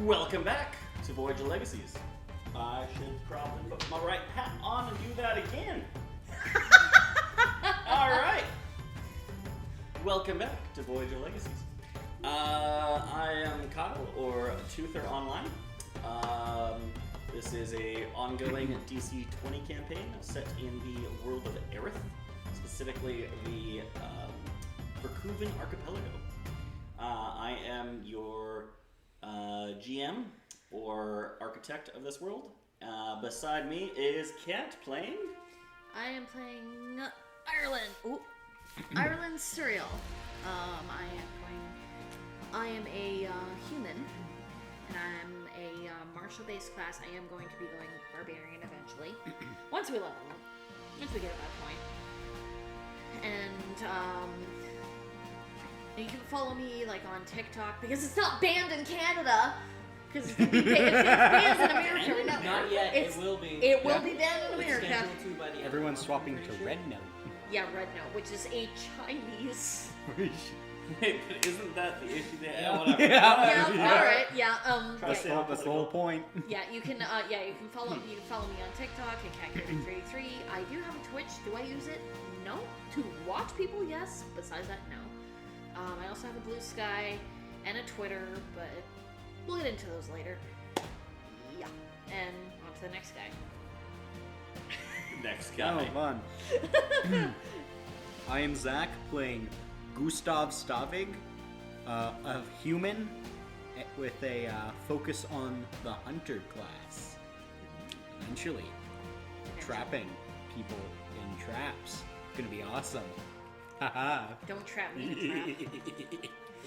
Welcome back to Voyages Legacies. I should probably put my right hat on and do that again. Alright. Welcome back to Voyages Legacies. I am Kyle, or Toother Online. This is a ongoing DC 20 campaign set in the world of Aerith, specifically the Vercouvan Archipelago. I am your GM or architect of this world. Beside me is Kat playing. I am playing Irelyn Surel. I am a human, and I'm a martial-based class. I am going to be going barbarian eventually, once we level up, once we get to that point. And you can follow me like on TikTok because it's not banned in Canada. Because it's banned in America right now. Not yet. It will be. It will be banned in America. Everyone's swapping to Red Note. Yeah, Red Note, which is a Chinese. Hey, but isn't that the issue there? Yeah. Whatever. Yeah. All right. Yeah. That's the whole point. Yeah, you can follow me on TikTok at CatGary33. I do have a Twitch. Do I use it? No. To watch people, yes. Besides that, no. I also have a Blue Sky and a Twitter, but we'll get into those later. Yeah. And on to the next guy. Next guy. Oh, fun. I am Zach, playing Gustav Stavig, a human with a focus on the hunter class. Eventually, trapping people in traps. It's gonna be awesome. Haha. Don't trap me in a trap.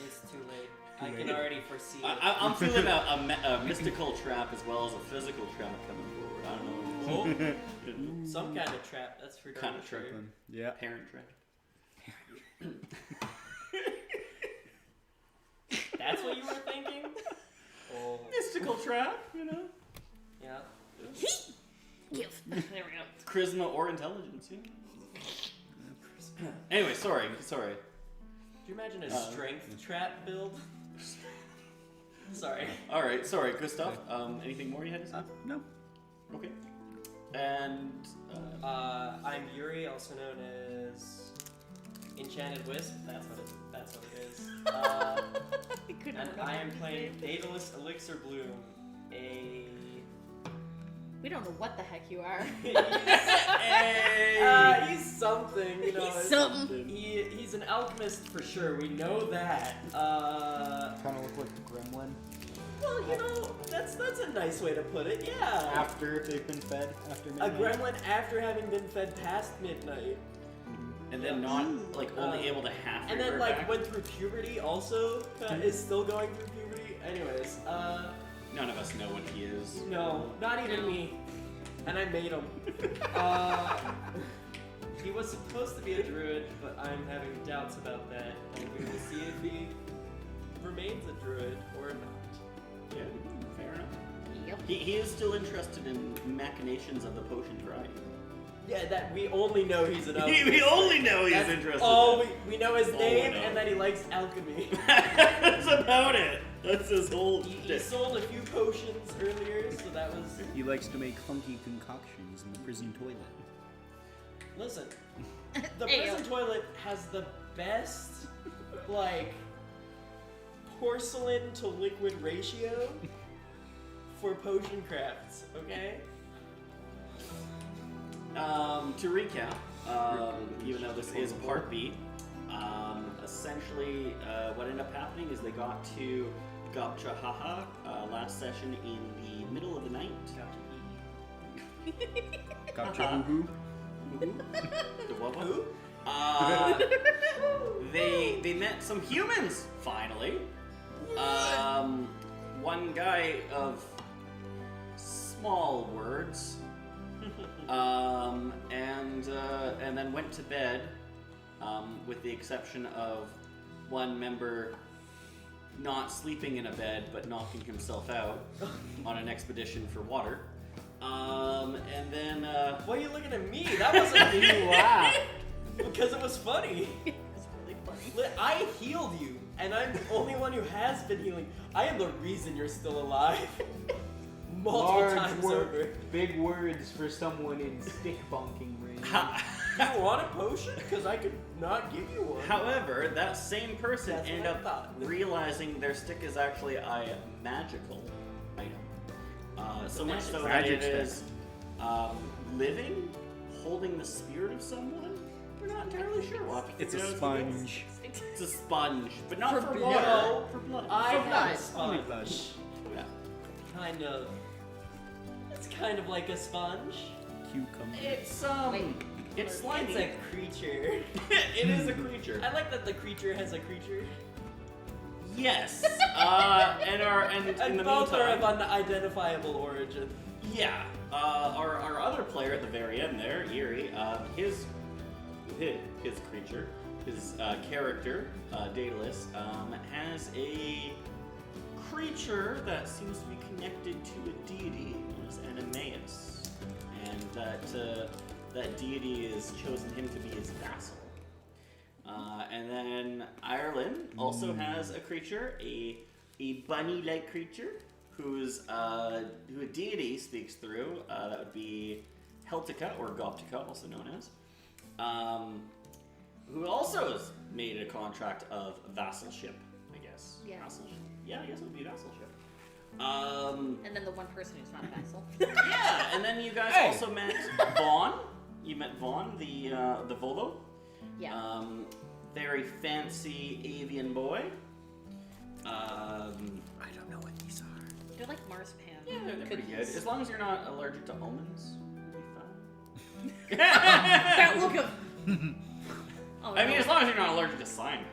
It's too late. I can already foresee it. I'm feeling a mystical trap as well as a physical trap coming forward. I don't know. Oh, some kind of trap, that's for Kind darn of sure. trap. Yeah. Parent trap. That's what you were thinking? Oh. Mystical trap, you know? Yeah. Give. There we go. Charisma or intelligence, yeah. Anyway, sorry. Do you imagine a strength trap build? Sorry. Alright, sorry, Gustav. Anything more you had to say? No. Okay. And, I'm Yuri, also known as Enchanted Wisp. That's what it is. And I am playing Daedalus Elixerbloom, a... We don't know what the heck you are. He's something, you know. He's something. He's an alchemist for sure. We know that. Kind of look like a gremlin. Well, you know, that's a nice way to put it. Yeah. After they've been fed, after A midnight. gremlin after having been fed past midnight. and then not, like, only able to half And then, revert like, back. went through puberty also. Is still going through puberty. Anyways, None of us know what he is. no, not even me. And I made him. He was supposed to be a druid, but I'm having doubts about that. And we will see if he remains a druid or not. Yeah, fair enough. Yep. He is still interested in machinations of the potion grind. Yeah, that we only know he's an alchemist. We only know he's That's interested all in. we know his All name we know. and that he likes alchemy. That's about it. That's his whole He shtick. sold a few potions earlier, so that was... He likes to make funky concoctions in the prison toilet. Listen, the Ayo. prison toilet has the best, like, porcelain to liquid ratio for potion crafts, okay? To recap, even though this is part B, essentially what ended up happening is they got to Gobcha-Haha last session in the middle of the night. Gobcha-Haha. The what? They met some humans finally. One guy of small words, and then went to bed, with the exception of one member not sleeping in a bed but knocking himself out on an expedition for water. And then Why are you looking at me? That wasn't me. Wow. Because it was funny. It's really funny. I healed you. And I'm the only one who has been healing. I am the reason you're still alive. Multiple times over. Big words for someone in stick bonking range. You want a potion? Because I could not give you one. However, that same person That's ended what I up thought. realizing their stick is actually a magical item. So much so that Magic it is living, holding the spirit of someone. We're not entirely sure. We'll have to It's a figure out as we go. sponge. It's a sponge, but not For for blood. water. No, For blood. I For have blood. a sponge. Yeah. Kind of. It's kind of like a sponge. Cucumber. It's Wait. it's slimy. It's a creature. It is a creature. I like that the creature has a creature. Yes. And in the both are meantime, of unidentifiable origin. yeah. Our other player at the very end there, Yuri, his creature, his character, Daedalus, has a creature that seems to be connected to a deity known as Animaeus, and that deity has chosen him to be his vassal. And then Irelyn also has a creature, a bunny-like creature, who a deity speaks through. That would be Heltica, or Gobcha-Haha, also known as. Who also has made a contract of vassalship, I guess. Yeah. Vassalship. Yeah, I guess it would be vassalship. And then the one person who's not a vassal. Yeah, and then you guys also met Vaughn. You met Vaughn, the Volo. Yeah. Very fancy avian boy. I don't know what these are. They're like marzipan. Yeah, they're pretty good. cookies. As long as you're not allergic to almonds, you'll be fine. That look of. Oh, I mean, no. as long as you're not allergic to cyanide,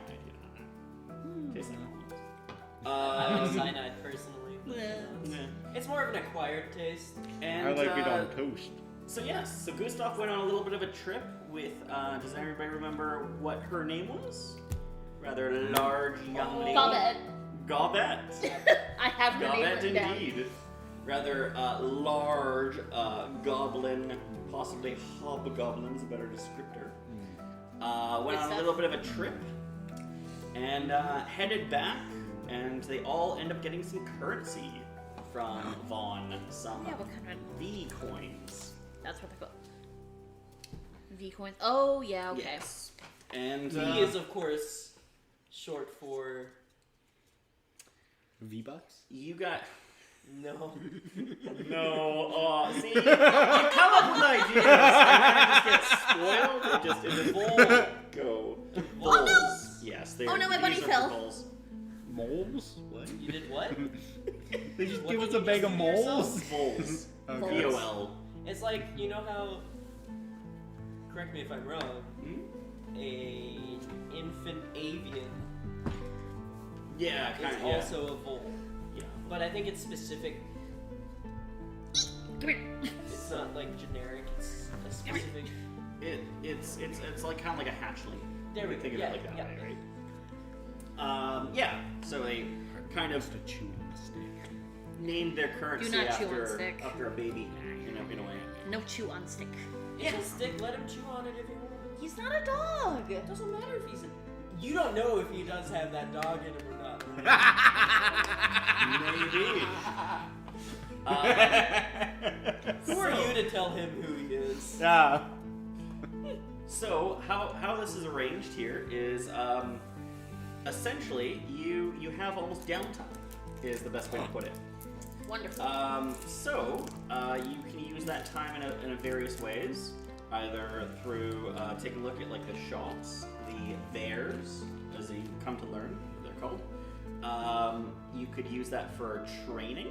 Tastes like I almonds. like cyanide personally. But, Yeah. it's more of an acquired taste. And I like it on toast. So yes, so Gustav went on a little bit of a trip with, does everybody remember what her name was? Rather large young lady. Gobet. Gobet. I have her name Gobet written down. indeed. Rather large goblin, possibly hobgoblin's a better descriptor. Went on a little bit of a trip and headed back, and they all end up getting some currency from Vaughn, some Yeah, what kind of V coins. That's what they're called. V coins. Oh yeah, okay. Yes. And V is of course short for V-Bucks? you got no. no. See, you come up with ideas and then just get spoiled. It just go. Oh, no. Voles. Yes. They Oh, are, no, my bunny these are fell. for voles. Moles? What? You did what? They just What give did us a you bag just of do to yourself? moles? Voles. Okay. VOL. It's like, you know how, correct me if I'm wrong, Hmm? a infant avian Yeah, is kind of. also a vole. Yeah. But I think it's specific. Come here. It's not like generic. It's a specific. It's like kind of like a hatchling. There we go. Think of Yeah, it like that, yeah. right? Yeah. So they kind of Just a chew on a stick. named their currency Do not chew on after stick. a baby. In a way. No chew on stick. It's a stick. Let him chew on it if he wants. He's not a dog. It doesn't matter if he's a. You don't know if he does have that dog in him or not. Maybe. Who are you to tell him who he is? Yeah. So how this is arranged here is essentially you have almost downtime is the best way to put it. Wonderful. So you can use that time in a various ways, either through taking a look at like the shops, the theirs, as you come to learn what they're called. You could use that for training,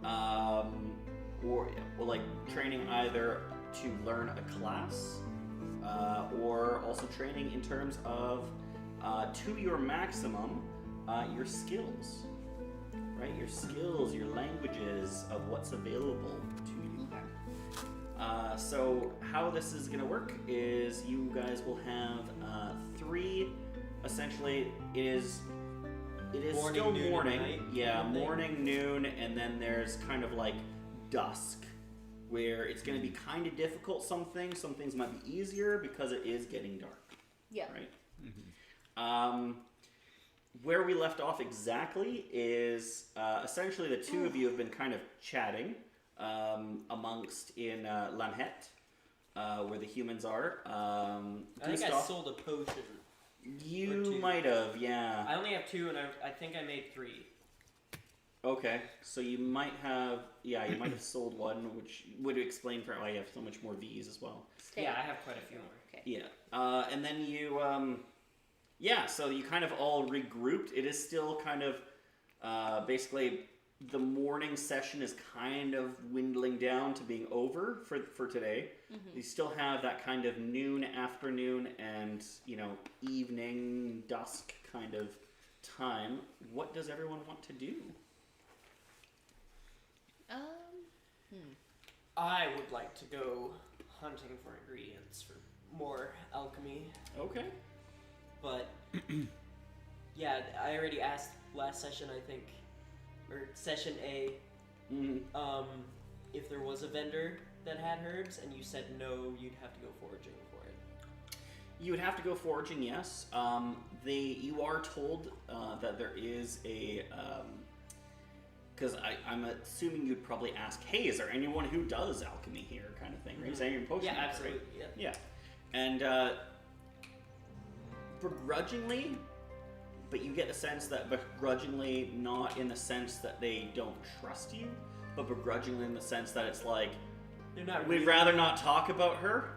or like training either to learn a class, or also training in terms of to your maximum your skills. Right, your skills, your languages of what's available to you. So how this is going to work is you guys will have three. Essentially, it is Morning, still noon, and morning. night, Yeah, I think. morning, noon, and then there's kind of like dusk, where it's going to be kind of difficult. Some things might be easier because it is getting dark. yeah. Right. where we left off exactly is essentially the two of you have been kind of chatting amongst in Lanhet, where the humans are. I think I sold a potion. You might have, yeah. I only have 2, and I think I made 3. Okay, so you might have, you might have sold one, which would explain for why you have so much more V's as well. Yeah, I have quite a few more. Okay. Yeah, and then you, so you kind of all regrouped. It is still kind of, basically, the morning session is kind of dwindling down to being over for today. Mm-hmm. You still have that kind of noon, afternoon, and, evening, dusk kind of time. What does everyone want to do? I would like to go hunting for ingredients for more alchemy. Okay. But, yeah, I already asked last session, I think, or session A, if there was a vendor that had herbs, and you said no, you'd have to go foraging for it. You would have to go foraging, yes. You are told that there is a... Because I'm assuming you'd probably ask, hey, is there anyone who does alchemy here, kind of thing, right? Is that your potion? Yeah, absolutely. Right? Yeah. And begrudgingly, but you get the sense that begrudgingly, not in the sense that they don't trust you, but begrudgingly in the sense that it's like, we'd rather not talk about her.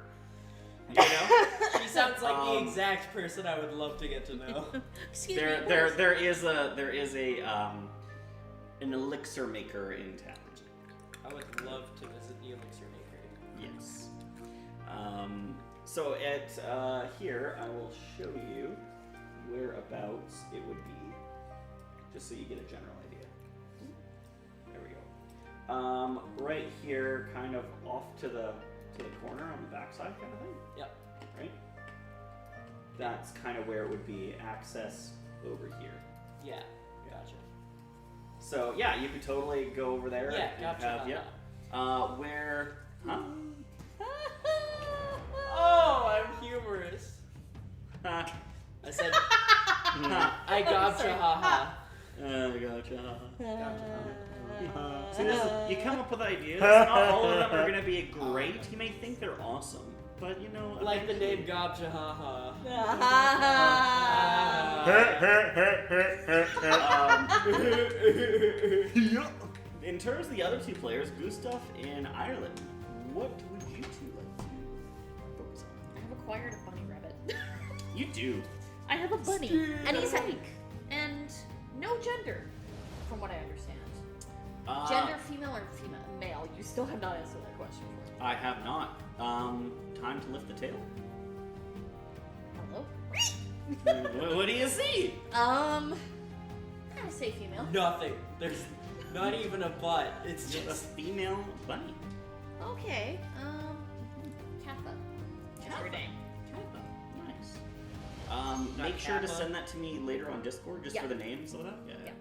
You know? She sounds like the exact person I would love to get to know. Excuse me. There is an elixir maker in town. I would love to visit the elixir maker. Yes. So at here, I will show you whereabouts it would be, just so you get a general idea. There we go. Right here, kind of off to the corner on the backside, kind of thing. Yep. Right. That's kind of where it would be. Access over here. Yeah. Gotcha. So yeah, you could totally go over there. Yeah, and gotcha. Where? Huh? Oh, I'm humorous. I said, I Gobcha-Haha. Gotcha. See, you come up with ideas. Not all of them are going to be great. You may think they're awesome, but like the name Gobcha-Haha. In terms of the other two players, Gustav and Irelyn, what would you two like to focus on? I have acquired a bunny rabbit. You do. I have a bunny, and he's fake, and no gender, from what I understand. Gender, female or male? You still have not answered that question for me. I have not. Time to lift the tail. Hello? What do you see? I say female. Nothing. There's not even a butt. It's Just a just female bunny. Okay. Katha. That's her name. Nice. Make sure to Kappa. send that to me later on Discord, just for the names of that. Yeah.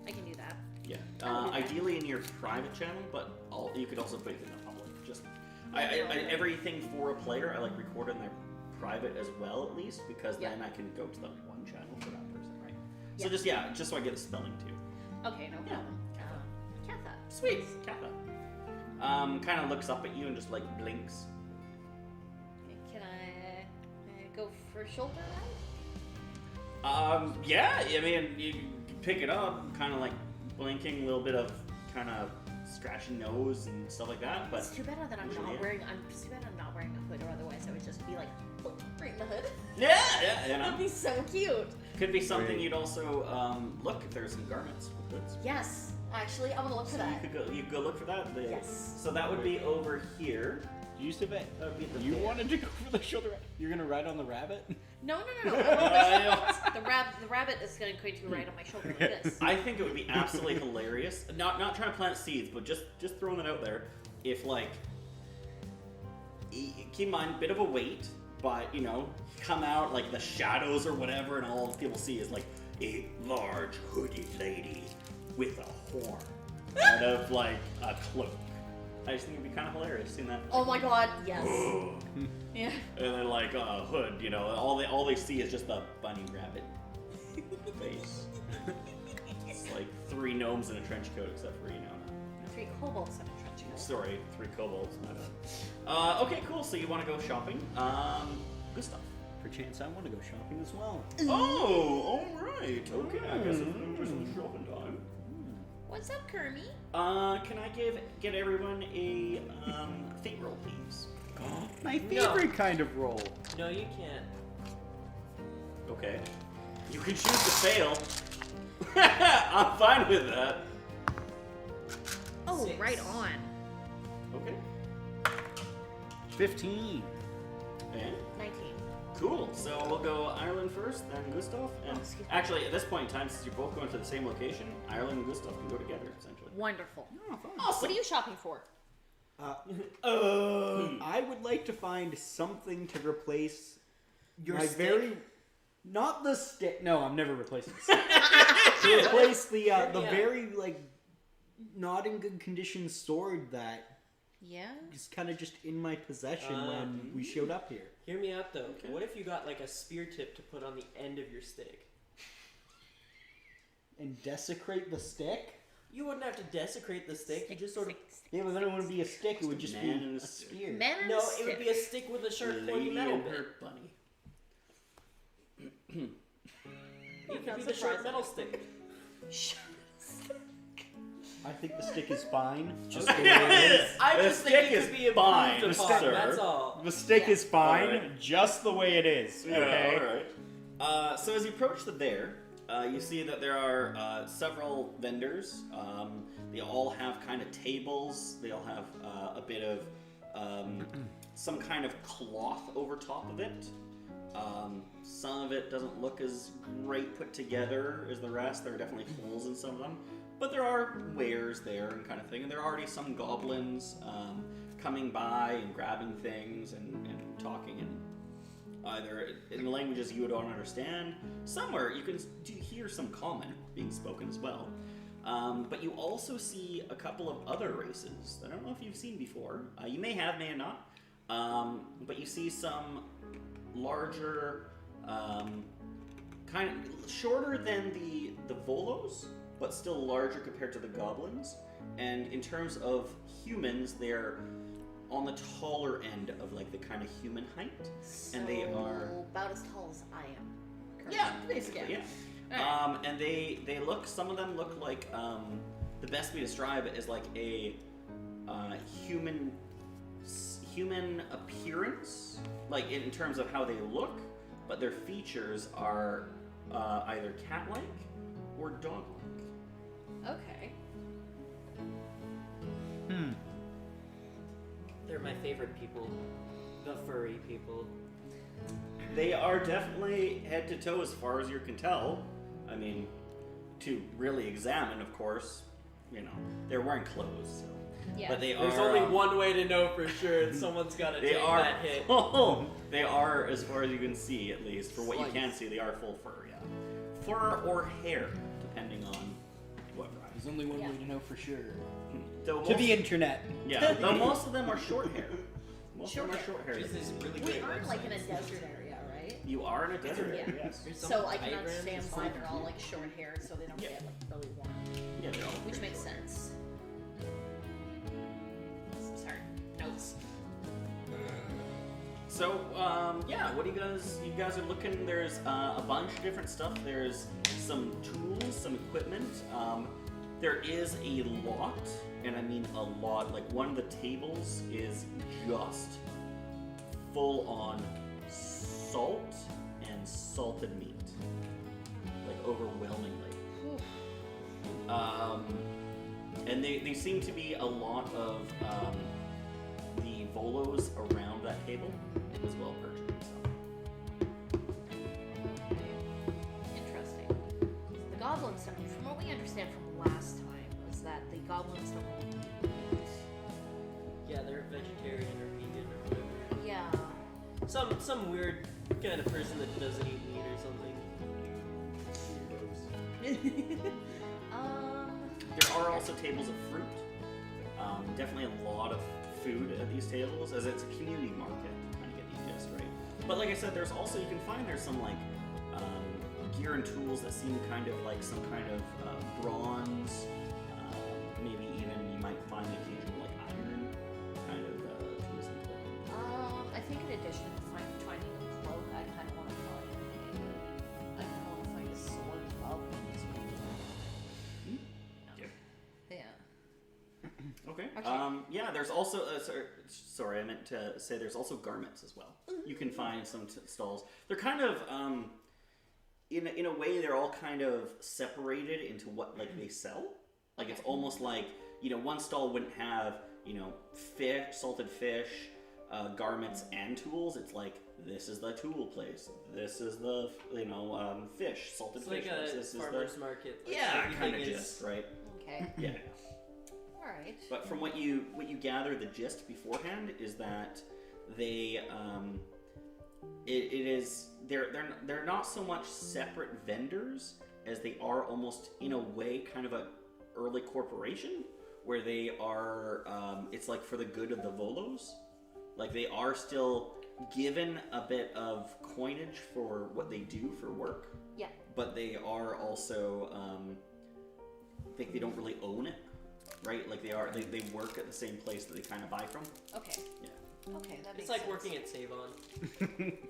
I can do that. Yeah. I'll do that. Ideally in your private channel, but you could also put it in the public. Just everything for a player, I like record in their private as well, at least, because then I can go to the one channel for that person, right? So just so I get a spelling too. Okay, no problem. Katha. Sweet, Kappa. Kind of looks up at you and just like blinks. Can I go for shoulder Yeah. I mean, you pick it up, kind of like blinking, a little bit of kind of scratching nose and stuff like that. But it's too bad that I'm not wearing. It's too bad I'm not wearing a hood, or otherwise I would just be like right in the hood. Yeah. That'd be so cute. Could be something you'd also look if there's some garments with hoods. Yes, actually, I'm gonna look for that. You could go look for that. Yes. So that would be over here. You used to bet. That would be the You bear. wanted to go for the shoulder. You're gonna ride on the rabbit? No. the rabbit is going to ride on my shoulder like this. I think it would be absolutely hilarious. Not trying to plant seeds, but just throwing it out there. If like, keep in mind, bit of a weight, but come out like the shadows or whatever, and all people see is like a large hooded lady with a horn, kind of like a cloak. I just think it'd be kind of hilarious seeing that. Oh my god, yes. Yeah. And then like a hood, all they see is just the bunny rabbit. face. It's like 3 gnomes in a trench coat, except for 3 kobolds in a trench coat. Sorry, 3 kobolds. My bad. Okay, cool. So you want to go shopping? Gustav. Perchance I want to go shopping as well. Oh, all right. Okay, I guess it's just shopping time. What's up, Kermie? Can I get everyone a fate roll, please? My favorite kind of roll. No, you can't. Okay. You can choose to fail. I'm fine with that. Oh, 6. right on. Okay. 15. And 19. cool. So we'll go Ireland first, then Gustav. And excuse me. actually, at this point in time, since you're both going to the same location, Ireland and Gustav can go together, essentially. Wonderful. Oh, fun. What are you shopping for? I would like to find something to replace Your my stick? not the stick. No, I'm never replacing the stick. To replace the very not in good condition sword that Yeah. is kind of just in my possession when we showed up here. Hear me out though. What if you got like a spear tip to put on the end of your stick? And desecrate the stick? You wouldn't have to desecrate the stick. You just sort of. Yeah, but then it wouldn't be a stick. It would just be Man in a a spear. Man in No, a it stick. would be a stick with a sharp pointy metal and bit. her bunny. It could be the sharp metal stick. I think the stick is fine. Just Okay. the way it is. I The just think stick it is could be fine, improved upon. sir. That's all. The stick Yeah. is fine, Alright. just the way it is. Okay. Alright. So as you approach the there, you see that there are several vendors. They all have kind of tables. They all have a bit of some kind of cloth over top of it. Some of it doesn't look as great put together as the rest. There are definitely holes in some of them. But there are wares there and kind of thing. And there are already some goblins coming by and grabbing things and talking in either in languages you don't understand. Somewhere you can hear some common being spoken as well. But you also see a couple of other races that I don't know if you've seen before. You may have, may not. But you see some larger, kind of shorter than the Volos, but still larger compared to the goblins. And in terms of humans, they're on the taller end of like the kind of human height. And they are about as tall as I am. currently. yeah, basically, yeah. Alright. And they look. Some of them look like the best way to describe it is like a human appearance, like in terms of how they look, but their features are either cat-like or dog-like. Okay. They're my favorite people. The furry people. They are definitely head to toe as far as you can tell. I mean, to really examine, of course, you know, they're wearing clothes, so. Yeah. But they There's are. only one way to know for sure, and someone's got to They take are. that hit. They are, as far as you can see, at least for what you can see, they are full fur. Yeah, fur or hair, depending on what variety. There's only one Yeah. way to know for sure. Though To most- the internet. Yeah, though most of them are short hair. Most Short of them are hair. short hair. This is really We great aren't like in a websites. desert area, right? You are in a desert Yeah. area, yes. There's some So I can diagrams understand and why stuff. they're all like short haired so they don't Yeah. get like really warm. Yeah, they're all Which pretty makes short. sense. Sorry. Notes. So, yeah, what do you guys are looking, there's a bunch of different stuff. There's some tools, some equipment. There is a lot, and I mean a lot, like one of the tables is just full on salt and salted meat. Like overwhelmingly. And they seem to be a lot of the Volos around that table as well purchasing stuff. Interesting. The goblins, from what we understand from last time, was that the goblins don't really eat meat. Yeah, they're vegetarian or vegan or whatever. Yeah. Some weird kind of person that doesn't eat meat or something. There are also tables of fruit. Definitely a lot of food at these tables, as it's a community market. Trying to get the gist right. But like I said, there's also, you can find there's some like gear and tools that seem kind of like some kind of bronze, maybe even you might find the occasional like iron kind of tools and equipment. I think in addition to finding a cloak, I kind of want to find a sword as well. Yeah. Okay. Okay. Yeah, there's also sorry, I meant to say there's also garments as well. You can find some stalls. They're kind of in a way they're all kind of separated into what like they sell. Like it's almost like, you know, one stall wouldn't have, you know, fish, salted fish, garments and tools. It's like this is the tool place. This is the fish, salted It's fish. like a this farmer's is market. Like yeah, everything kind of is- gist, right? Okay. Yeah. All right. But from what you gather, the gist beforehand is that they they're not so much separate vendors as they are almost in a way kind of a early corporation where they are it's like for the good of the Volos. Like they are still given a bit of coinage for what they do for work. Yeah. But they are also I think they don't really own it. Right, like they work at the same place that they kind of buy from. Okay. Yeah. Okay, that makes It's like sense. working at Save On.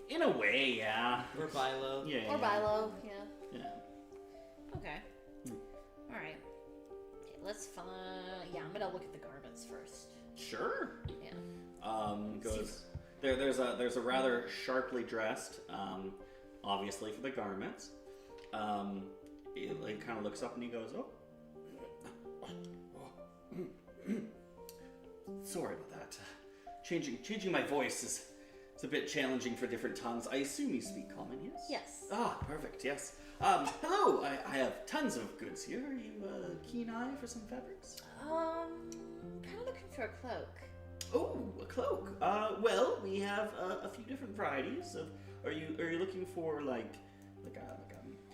In a way, yeah. Or Buy Low. Yeah. Or buy low, yeah. Yeah. Okay. All right. Okay, let's find. Yeah, I'm gonna look at the garments first. Sure. Yeah. Goes there's a rather sharply dressed, obviously for the garments. He like kind of looks up and he goes, "Oh. Sorry about that. Changing my voice is a bit challenging for different tongues. I assume you speak common, yes? Yes. Ah, perfect, yes. Hello, I have tons of goods here. Are you a keen eye for some fabrics? Kind of looking for a cloak. Oh, a cloak. Well, we have a few different varieties of. Are you looking for like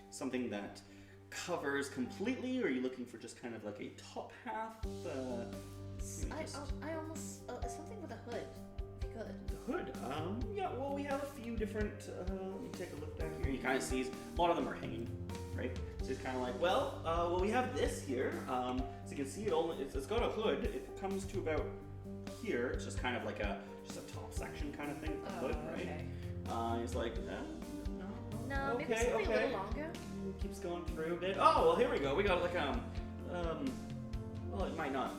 something that covers completely, or are you looking for just kind of like a top half? I almost something with a hood. If you could. The hood. Yeah. Well, we have a few different. Let me take a look back here. You kind of see a lot of them are hanging, right? So it's kind of like, well, we have this here. So you can see it's got a hood. It comes to about here. It's just kind of like a top section kind of thing. The hood, right? Okay. He's like, no. No, maybe Okay, something a okay. little longer. Keeps going through a bit. Oh, well, here we go. We got like well, it might not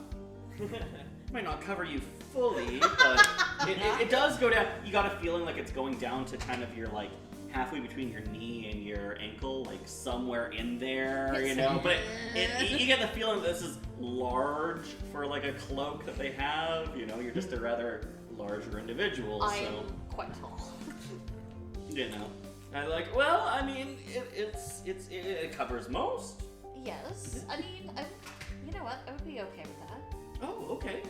cover you fully, but it does go down. You got a feeling like it's going down to kind of your like halfway between your knee and your ankle, like somewhere in there, you know. But you get the feeling that this is large for like a cloak that they have. You know, you're just a rather larger individual, so I'm quite tall. you know. I like. Well, I mean, it covers most. Yes. I mean, you know what? I would be okay with that. Oh, okay.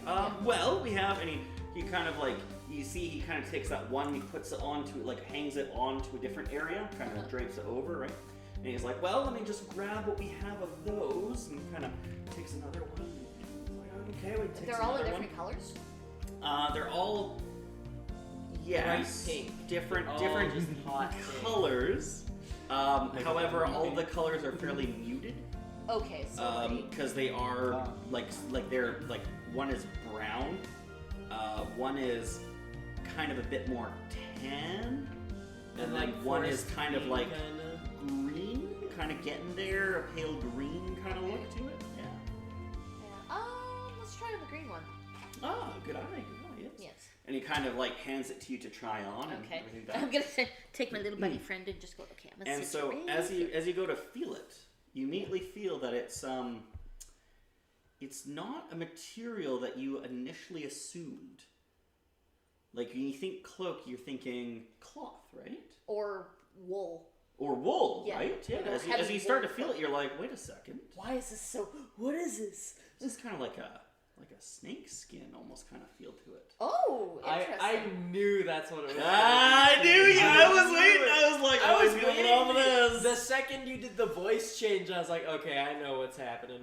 Well, we have, and he kind of like, you see he kind of takes that one, he puts it onto, like hangs it onto a different area, kind of drapes it over, right? And he's like, well, let me just grab what we have of those, and kind of takes another one. Like, okay, we take They're all in another different colors? They're all, yes, Bright pink. different All just hot pink. colors. However, all the colors are fairly muted. Okay, so Because they are like they're like one is brown, one is kind of a bit more tan, and then one is kind of like green, kind of getting there, a pale green kind of look to it. Yeah. Let's try on the green one. Oh, good eye, yes. Yes. And he kind of like hands it to you to try on and Okay. everything like I'm that. gonna take my little buddy friend and just go. Okay, I'm gonna And sit so you as you go to feel it, you immediately feel that it's not a material that you initially assumed. Like when you think cloak, you're thinking cloth, right? or wool. Or wool, Yeah. right? Yeah. You know, As heavy you start to wool. feel it, you're like, wait a second. Why is this so? What is this? This is kind of like a snake skin, almost kind of feel to it. Oh, interesting. I knew that's what it was. I knew you. I was waiting. I was like, I was he's gonna waiting get off of for this. The second you did the voice change, I was like, okay, I know what's happening.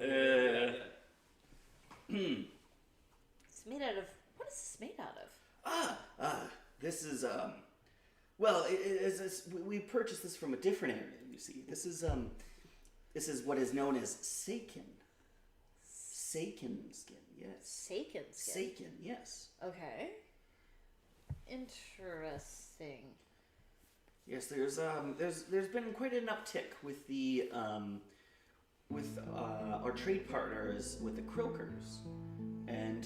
It's made out of. What is this made out of? This is Well, we purchased this from a different area. You see, this is what is known as Seiken. Seiken skin, yes. Seiken skin. Seiken, yes. Okay. Interesting. Yes, there's been quite an uptick with the our trade partners with the Croakers, and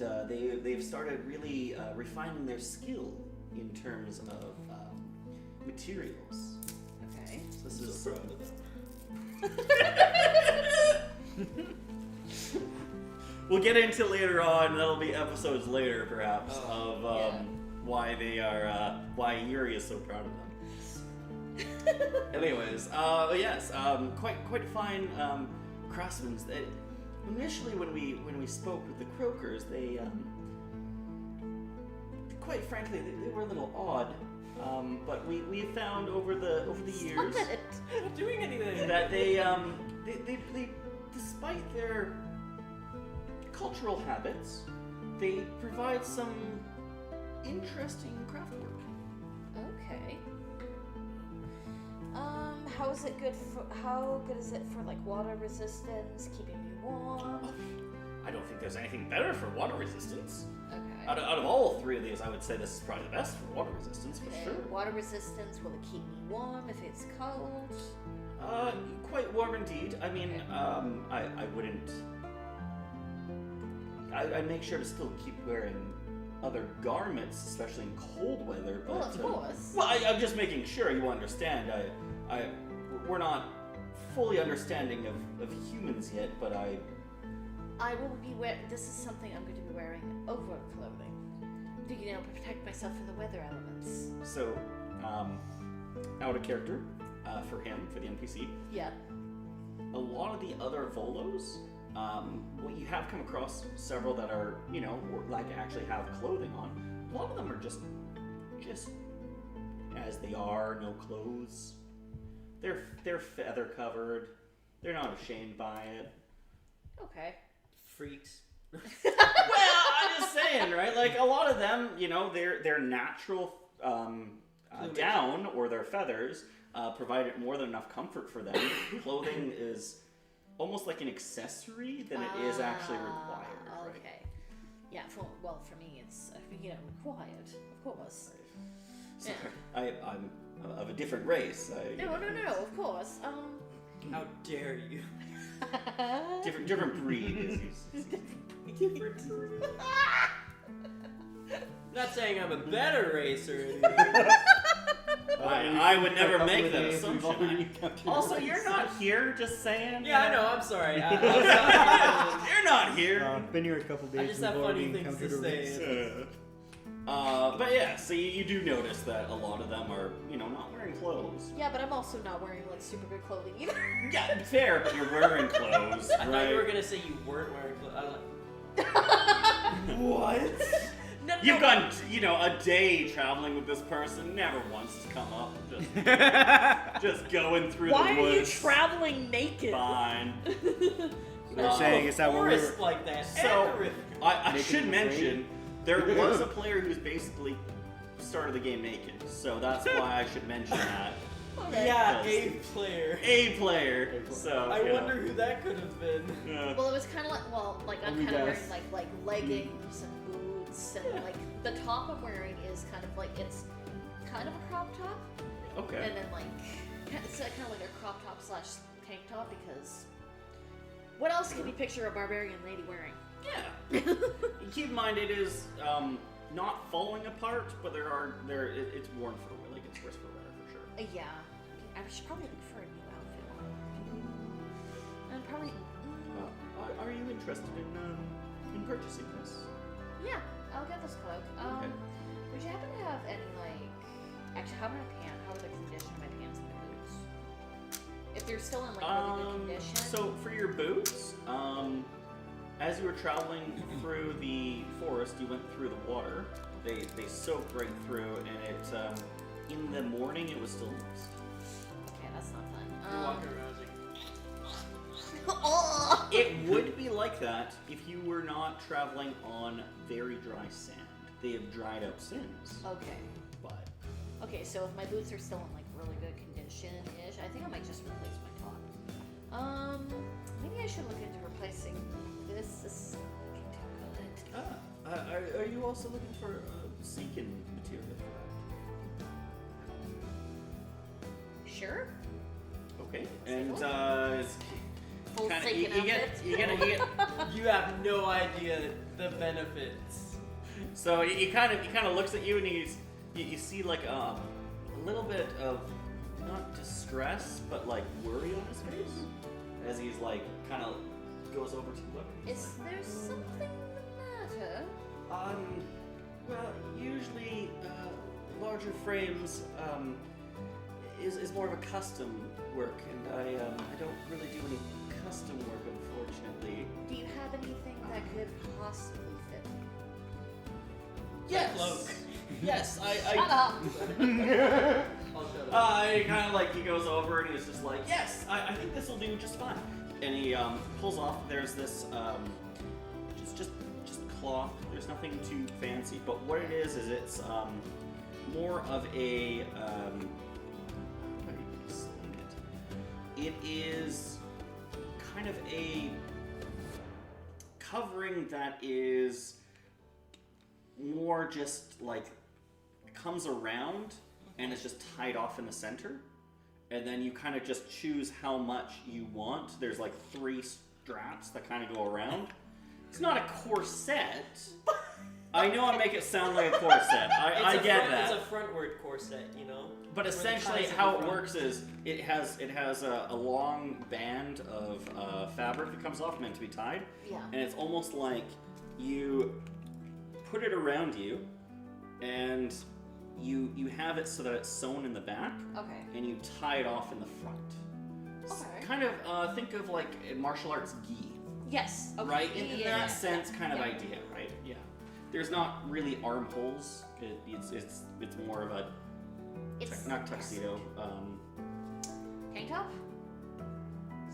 they've started really refining their skill in terms of materials. Okay. So this is we'll get into later on. That'll be episodes later, perhaps, why they are why Yuri is so proud of them. Anyways, yes, quite fine craftsmen. Initially, when we spoke with the Croakers, they quite frankly they were a little odd. But we found over the years Not doing anything. that they despite their cultural habits, they provide some interesting craft work. Okay. How is it good for? How good is it for like water resistance, keeping me warm? I don't think there's anything better for water resistance. Okay. Out of all three of these, I would say this is probably the best for water resistance, for sure. Water resistance, will it keep me warm if it's cold? Quite warm indeed. I mean, I wouldn't. I'd make sure to still keep wearing other garments, especially in cold weather. But, Well, of course. Well, I'm just making sure you understand. We're not fully understanding of humans yet, but I will be This is something I'm going to be wearing over clothing. To protect myself from the weather elements. So, out of character for him, for the NPC. Yeah. A lot of the other Volos, well, you have come across several that are, like actually have clothing on. A lot of them are just as they are, no clothes. They're feather covered. They're not ashamed by it. Okay. Freaks. Well, I'm just saying, right? Like a lot of them, their natural down or their feathers provide more than enough comfort for them. Clothing is almost like an accessory than it is actually required. Okay. Right? Yeah. For me, it's required, of course. Sorry, I'm of a different race. No. Of course. How dare you? Different breed. Different breed. Not saying I'm a better race or anything. I would never make that assumption. Also, you're not here, just saying. Yeah, I know. I'm sorry. You're not here. I've been here a couple days. I just have funny things to say. But yeah, so you do notice that a lot of them are, not wearing clothes. Yeah, but I'm also not wearing like super good clothing either. Yeah, fair, but you're wearing clothes. I thought you were gonna say you weren't wearing clothes. I was like, what? No. You've gone, a day traveling with this person. Never once has come up. Just going through the woods. Why are you traveling naked? Fine. They're saying is that what we forest were like that. So, I Naked should and mention, there was a player who's basically started the game naked. So that's why I should mention that. Okay. Yeah, Yes. a player. A player. So I wonder who that could have been. Well, it was kind of like, I'm me kind of guess. wearing like leggings and boots, and like the top I'm wearing is kind of like it's kind of a crop top, Okay. and then like it's kind of like a crop top / tank top because what else can you picture a barbarian lady wearing? Yeah. Keep in mind, it is not falling apart, but it's worn for like it's worse for wear for sure. Yeah, I should probably look for a new outfit. And probably. Are you interested in purchasing this? Yeah, I'll get this cloak. Okay. Would you happen to have any actually how are the condition of my pants and my boots? If they're still in like really good condition. So for your boots, as you were traveling through the forest, you went through the water. They soaked right through, and it in the morning it was still moist. Okay, that's not fun. You're walking around Oh! It would be like that if you were not traveling on very dry sand. They have dried out since, Okay. but Okay, so if my boots are still in like really good condition-ish, I think I might just replace my top. Maybe I should look into replacing this. This is looking too good. Are you also looking for Seekin material for that? Sure. Okay. And it's Full kinda, Seekin you get You have no idea the benefits. So he kind of looks at you and you see like a little bit of not distress but like worry on his face as he's like kind of goes over to look. Is there something the matter? Well, usually larger frames is more of a custom work, and I don't really do any custom work, unfortunately. Do you have anything that could possibly fit? Yes. Cloak. Yes, Shut up. I'll shut up. He kind of like he goes over and he's just like, yes, I think this will do just fine. And he pulls off. There's this just cloth. There's nothing too fancy, but what it is it's more of a how do you explain it? It is kind of a covering that is more just like comes around and it's just tied off in the center, and then you kind of just choose how much you want. There's like 3 straps that kind of go around. It's not a corset. I know I make it sound like a corset. I get that. It's a frontward corset, you know. But essentially, how it works is it has a long band of fabric that comes off, meant to be tied. Yeah. And it's almost like you put it around you, and you have it so that it's sewn in the back. Okay. And you tie it off in the front. Okay. Kind of think of like a martial arts gi. Yes. Okay. Right? In Yeah. that sense, kind of idea, right? Yeah. There's not really armholes. It's more of a not tuxedo. Tank top.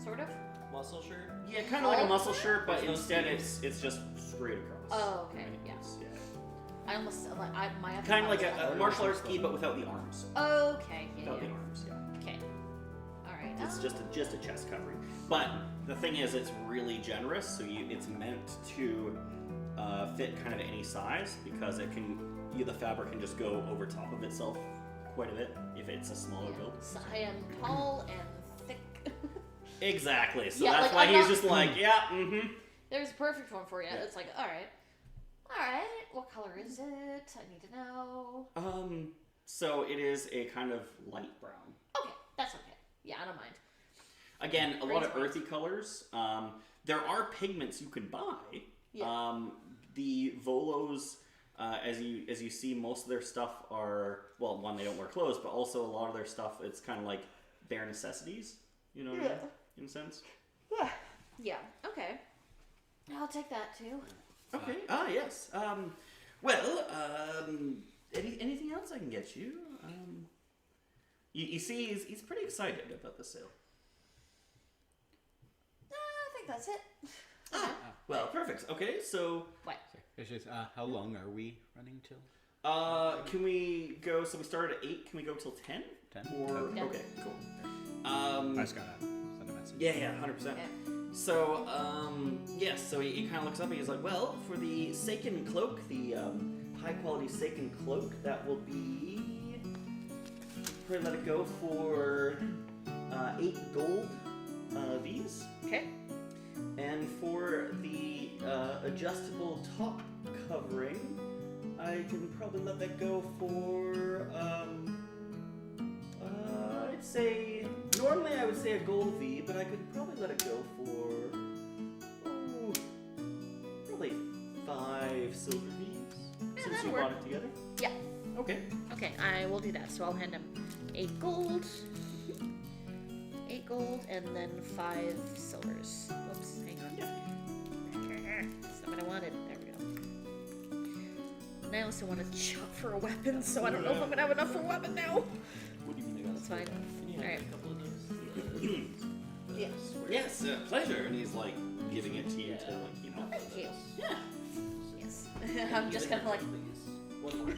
Sort of. Muscle shirt. Yeah, kind of like a muscle shirt, but There's no instead sleeves. it's just straight across. Oh, okay. Right? Yes. Yeah. I almost my other Kind of like thought a was martial arts gi, but without the arms. Okay. Yeah. Without Yeah. the arms, yeah. Okay. All right. It's just a chest covering. But the thing is, it's really generous, so it's meant to fit kind of any size, because the fabric can just go over top of itself quite a bit if it's a smaller build. So I am tall and thick. Exactly. So Yeah, that's like, why I'm he's not- just like, yeah, mm-hmm. There's a perfect one for you. Yeah. It's like, all right. What color is it? I need to know. So it is a kind of light brown. Okay, that's okay. Yeah, I don't mind. Again, a lot of Great. earthy colors. There are pigments you can buy. Yeah. The Volos, as you see, most of their stuff are, well, one, they don't wear clothes, but also a lot of their stuff, it's kind of like bare necessities. You know what I mean? In a sense. Yeah. Okay. I'll take that too. Okay. Yes. Anything else I can get you? You see, he's pretty excited about the sale. I think that's it. Well, perfect. Okay, so What? It's just, how long are we running till? can we go? So we started at 8. Can we go till 10? 10? Or Yeah. okay, cool. I just gotta send a message. Yeah, 100%. Okay. So, yes, so he kind of looks up and he's like, well, for the Seiken cloak, the high-quality Seiken cloak, that will be, probably let it go for 8 gold Vs. Okay. And for the adjustable top covering, I can probably let that go for, I'd say, normally I would say a gold V, but I could probably let it go for, probably 5 silver Vs, since that'll you work. bought it together. Yeah. Okay. Okay, I will do that. So I'll hand him 8 gold. 8 gold and then 5 silvers. Whoops, hang on. That's not what I wanted. There we go. And I also want to chop for a weapon, so I don't know if I'm gonna have enough for a weapon now. What do you mean? That's fine. Can you have Alright. a couple of those? Yes. Yes, pleasure. And he's like giving it to you to, like, you know. Thank you. Yeah. Yes. I'm just kind of like, Please. One more.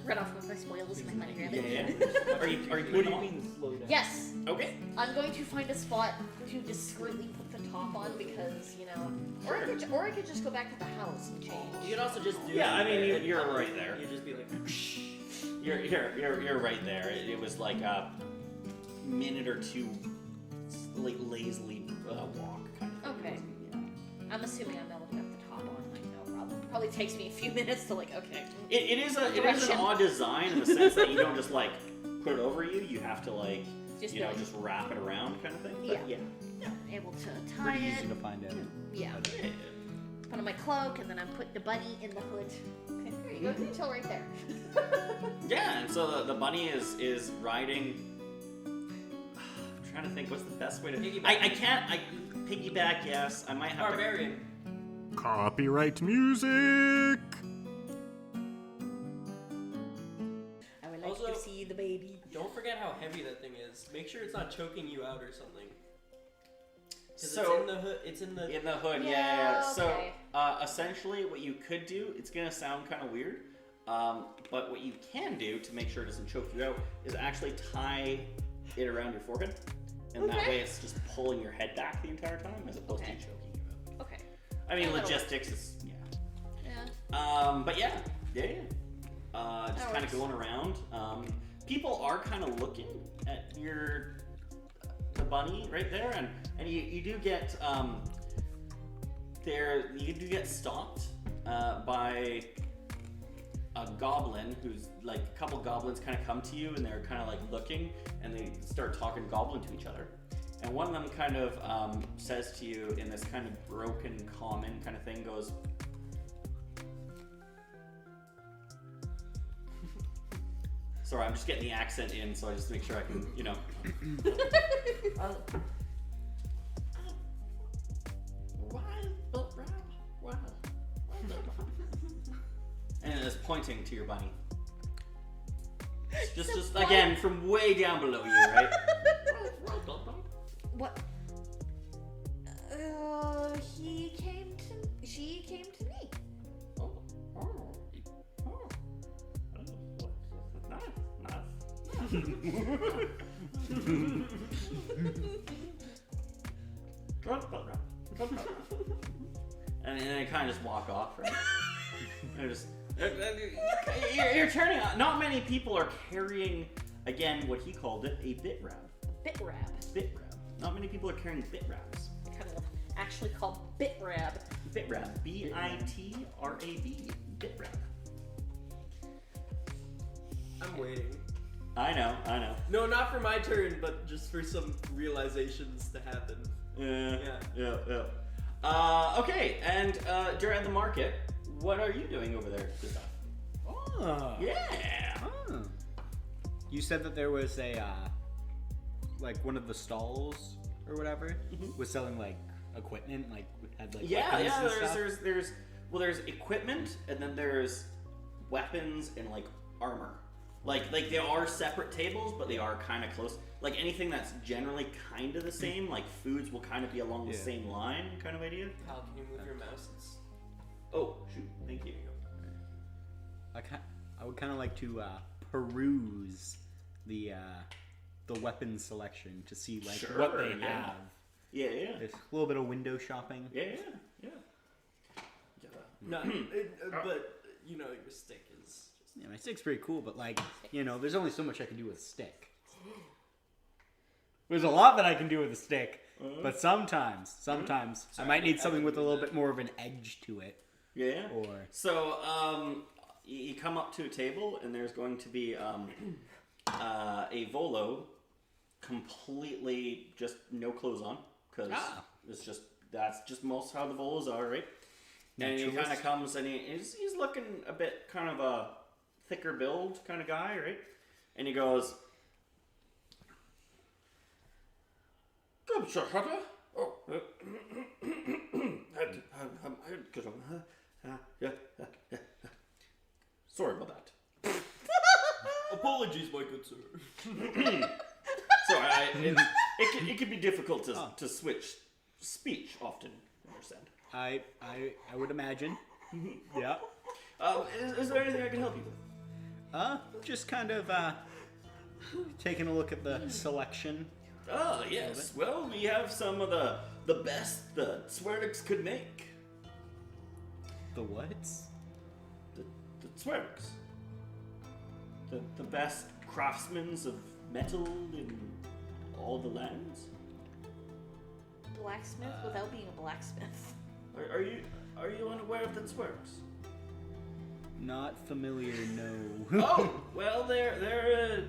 Run off with my spoils and my money grab Yeah, it. yeah. Are you What doing do you all? mean slow down? Yes. Okay. I'm going to find a spot to discreetly put the top on because, you know, or I could just go back to the house and change. You could also just do. Yeah, it I mean, and you're come right in. there. You'd just be like. You're right there. It was like a minute or two, like lazily walk kind of thing. Okay. I'm assuming I'm able to get the top on, like, no problem. Probably takes me a few minutes to, like, okay. It is an Direction. odd design in the sense that you don't just like put it over you. You have to like Just you know really- just wrap it around kind of thing. But Yeah. yeah. Able to tie Pretty it. easy to find out. Yeah. Put on my cloak, and then I'm putting the bunny in the hood. Okay, there you go. You can tell right there. Yeah, and so the bunny is riding. I'm trying to think what's the best way to. Piggyback. I can't. Piggyback. Yes, I might have to. Barbarian. Copyright music! I would like Also- to see the baby. Don't forget how heavy that thing is. Make sure it's not choking you out or something. Because So- it's in the hood. It's in the. In the hood, Yeah, yeah. okay. So essentially, what you could do, it's gonna sound kind of weird, but what you can do to make sure it doesn't choke you out is actually tie it around your forehead, and that Okay. way it's just pulling your head back the entire time as opposed Okay. to choking you out. Okay. I mean, Yeah, that'll logistics is Yeah. but yeah. Just That kind of works. going around. People are kind of looking at the bunny right there, and you do get you do get stopped by a goblin who's like a couple goblins kind of come to you and they're kind of like looking and they start talking goblin to each other. And one of them kind of says to you in this kind of broken common kind of thing, goes, sorry, I'm just getting the accent in, so I just make sure I can, you know. And it's pointing to your bunny. Just again from way down below you, right? What? She came to me. And then they kind of just walk off, right? They're just you're turning on. Not many people are carrying, again, what he called it, a bit rab. Bit rab. Bit rab. Not many people are carrying bit rabs. Kind of actually called bit rab. Bit rab. B-I-T-R-A-B. Bit rab. I'm waiting. I know. No, not for my turn, but just for some realizations to happen. Yeah. Okay, and during the market, what are you doing over there, Gustav? Oh. Yeah. Oh. You said that there was a like one of the stalls or whatever was selling like equipment, like had like weapons and stuff? There's equipment and then there's weapons and like armor. Like they are separate tables, but they are kind of close. Like anything that's generally kind of the same, like foods will kind of be along the same line, kind of idea. Pal, can you move your mouse? Oh shoot! Thank you. I would kind of like to peruse the weapon selection to see like what they Sure, yeah. have. Yeah. There's a little bit of window shopping. Yeah. No, but you know your stick is. Yeah, my stick's pretty cool, but like, you know, there's only so much I can do with a stick. There's a lot that I can do with a stick, but sometimes I might need something with a little bit more of an edge to it. Yeah. Or So, you come up to a table, and there's going to be a Volo, completely just no clothes on, because that's just most how the Volos are, right? And he kind of comes, and he's looking a bit kind of a thicker build kind of guy, right? And he goes, Gobcha-Haha. Oh, sorry about that. Apologies, my good sir. Sorry, it can be difficult to switch speech often. You understand? I would imagine. Yeah. Is there anything I can help you with? Just kind of taking a look at the selection. Oh, yes. Well, we have some of the best the Swervix could make. The what? The Swervix. The best craftsmen of metal in all the lands. Blacksmith without being a blacksmith. Are you unaware of the Swervix? Not familiar, no. Oh, well, they're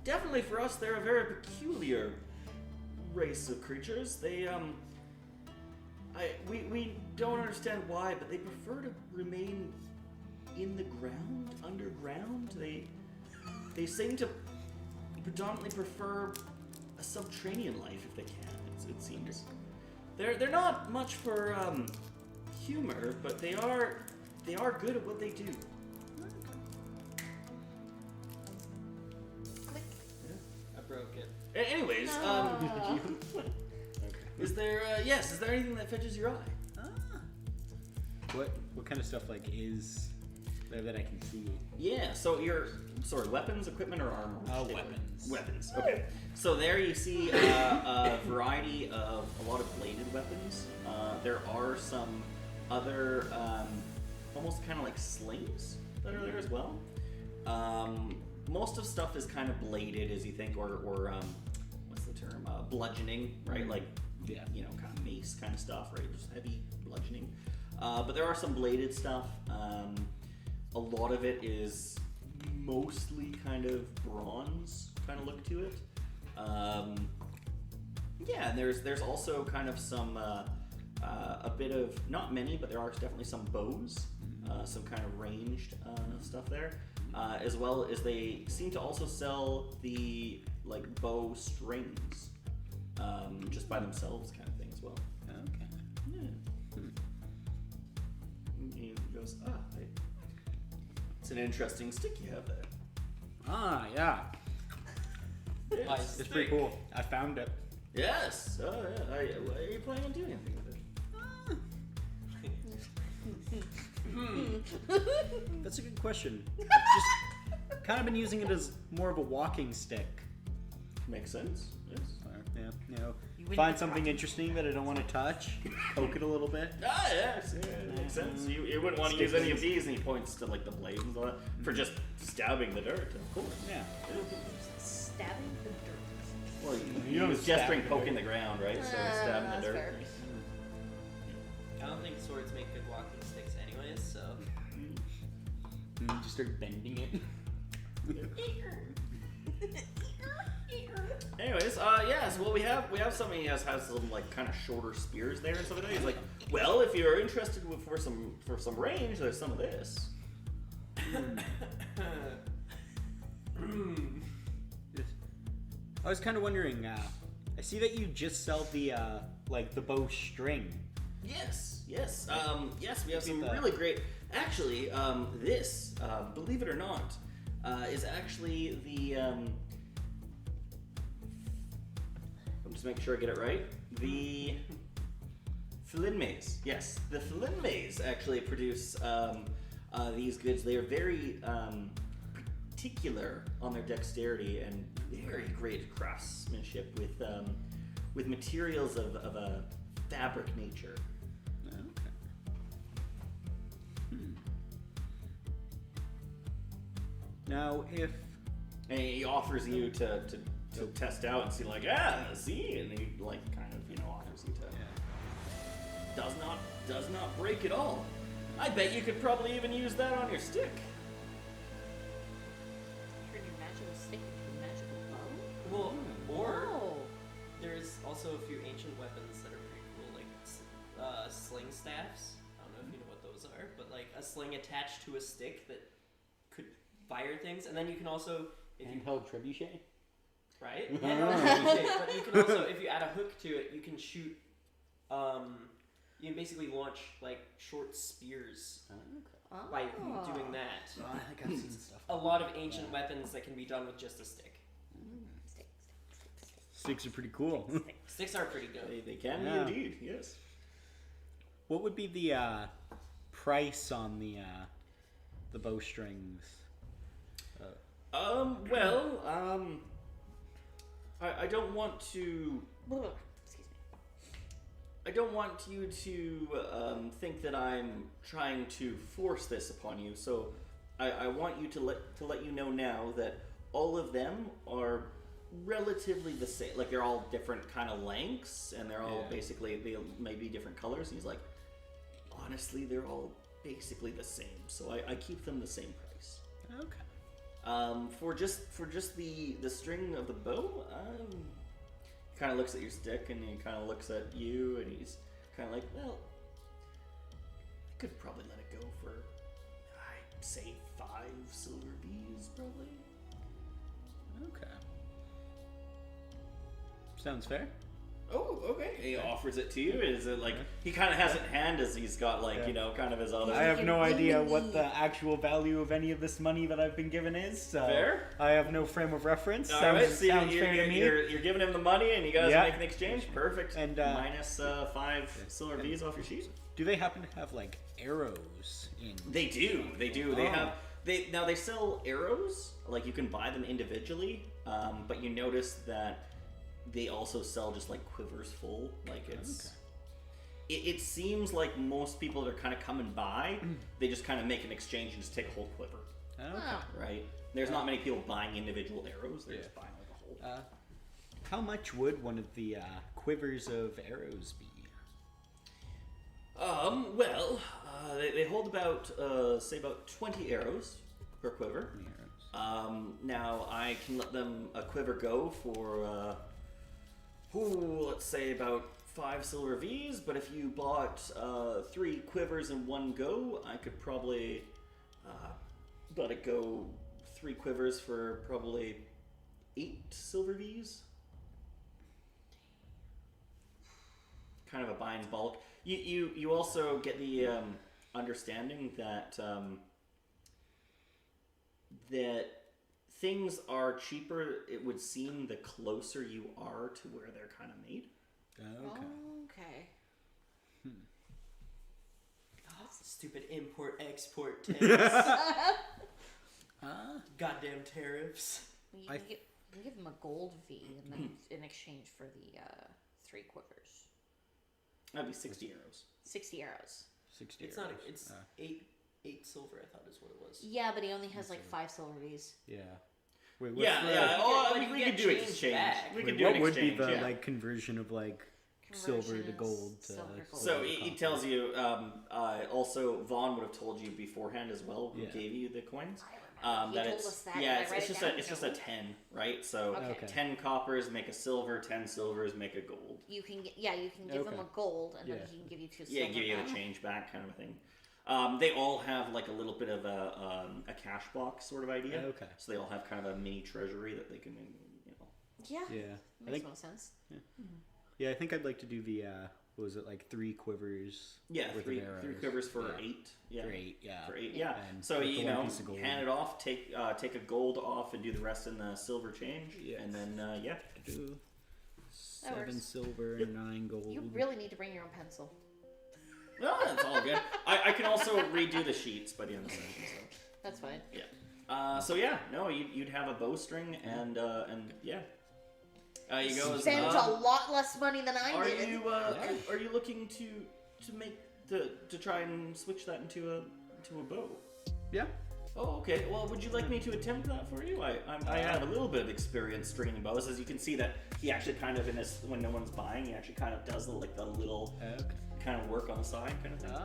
definitely for us. They're a very peculiar race of creatures. They we don't understand why, but they prefer to remain in the ground, underground. They seem to predominantly prefer a subterranean life if they can. It seems they're not much for humor, but they are good at what they do. Click. I broke it. Anyways, is there anything that catches your eye? What kind of stuff like is there that I can see? Yeah, so weapons, equipment, or armor? Weapons. Weapons. Okay. So there you see a variety of a lot of bladed weapons. There are some other almost kind of like slings that are there as well. Most of stuff is kind of bladed, as you think, or what's the term? Bludgeoning, right? Like, Yeah. Kind of mace kind of stuff, right? Just heavy bludgeoning. But there are some bladed stuff. A lot of it is mostly kind of bronze kind of look to it. Yeah, and there's also kind of some a bit of, not many, but there are definitely some bows, some kind of ranged stuff there, as well as they seem to also sell the like bow strings just by themselves kind of thing as well. Okay. Yeah. He goes, it's an interesting stick you have there. Ah, yeah. Yes. It's pretty cool. I found it. Yes. Oh, yeah. Are you planning on doing anything with it? That's a good question. I've just kind of been using it as more of a walking stick. Makes sense. Yes. Yeah, find something interesting that I don't want to touch, poke it a little bit. Yes. Yeah, makes sense. You wouldn't want to use any of these, and he points to like the blades and all that for just stabbing the dirt. Of course. Yeah. Stabbing the dirt. Well, You he don't was stab gesturing the poking dirt. the ground, right? So he's stabbing the That's dirt. fair. I don't think swords make good walking sticks anyways, so. And you just start bending it. Anyways, yes. Well, we have somebody who has some like kind of shorter spears there and stuff like that. He's like, well, if you're interested for some range, there's some of this. I was kind of wondering. I see that you just sell the like the bow string. Yes. We have some really great. Actually, this, believe it or not, is actually the. I'm just making sure I get it right. The Flinmays. Yes, the Flinmays actually produce these goods. They are very particular on their dexterity and very great craftsmanship with materials of a fabric nature. Now, And he offers you to test out and see, like, see, and he like kind of offers you to. Does not break at all. I bet you could probably even use that on your stick. Turn your magical stick into a magical bow. Well, or Oh. there's also a few ancient weapons that are pretty cool, like sling staffs. I don't know if you know what those are, but like a sling attached to a stick that could fire things, and then you can also, if you handheld trebuchet. right, but you can also, if you add a hook to it, you can shoot. You can basically launch like short spears by doing that. I think I've seen stuff. A lot of ancient weapons that can be done with just a stick. Stick. Sticks are pretty cool. Sticks are pretty good. They can Yeah. be indeed. Yes. What would be the price on the the bowstrings? I don't want to. Excuse me. I don't want you to think that I'm trying to force this upon you. So, I want you to let you know now that all of them are relatively the same. Like they're all different kind of lengths, and they're all basically they may be different colors. And he's like, honestly, they're all basically the same. So I keep them the same price. Okay. For just the string of the bow, he kind of looks at your stick and he kind of looks at you and he's kind of like, well, I could probably let it go for, I'd say 5 silver bees, probably. Okay. Sounds fair. Oh, okay. He offers it to you. Is it like he kind of has it in hand as he's got like kind of his other. I have no idea what the actual value of any of this money that I've been given is. So Fair. I have no frame of reference. All sounds right, so sounds fair to me. you're giving him the money, and you guys make an exchange. Perfect. And minus 5 silver bees off your sheet. do they happen to have like arrows in? They do. They do. They sell arrows. Like you can buy them individually, but you notice that they also sell just like quivers full. Like it's. Okay. It seems like most people that are kind of coming by, they just kind of make an exchange and just take a whole quiver. Okay. Right? There's not many people buying individual arrows. They're just buying like a whole. How much would one of the quivers of arrows be? They hold about, say about 20 arrows per quiver. Now I can let them a quiver go for, let's say about 5 silver V's, but if you bought 3 quivers in one go, I could probably let it go 3 quivers for probably 8 silver V's. Kind of a buy in bulk. You also get the understanding that that things are cheaper, it would seem, the closer you are to where they're kind of made. Okay. Stupid import-export tariffs. Goddamn tariffs. You can give them a gold fee and then in exchange for the 3 quivers. That'd be 60 arrows. 60 arrows. 60 It's arrows. not. It's 8 silver. I thought is what it was. Yeah, but he only has like 5 silver bees. Yeah. Wait, We could do exchange. We could do what an would be exchange. the like conversion of like silver to gold? So he tells you. Also, Vaughn would have told you beforehand as well. Who gave you the coins? He told us that. It's just a 10, right? So Okay. 10 coppers make a silver, 10 silvers make a gold. You can give him a gold, and then he can give you 2 silver. Yeah, give you the change back, kind of a thing. They all have like a little bit of a cash box sort of idea. Okay. So they all have kind of a mini treasury that they can, Yeah. Yeah. Makes no sense. Yeah, I think I'd like to do the what was it, like 3 quivers? Yeah, worth three of arrows. 3 quivers for 8. Yeah. For 8, yeah. For 8, yeah. And So with the one piece of gold. hand it off, take a gold off, and do the rest in the silver change. Yes. And then Do That 7 works. silver and 9 gold. You really need to bring your own pencil. No, that's all good. I can also redo the sheets by the end of the session. So. That's fine. Yeah. You'd have a bowstring and yeah. You go. Spent a lot less money than I Are did. you are you looking to make to try and switch that into a bow? Yeah. Oh, okay. Well, would you like me to attempt that for you? I have a little bit of experience stringing bows, as you can see that he actually kind of when no one's buying, he actually kind of does the little kind of work on the side kind of thing.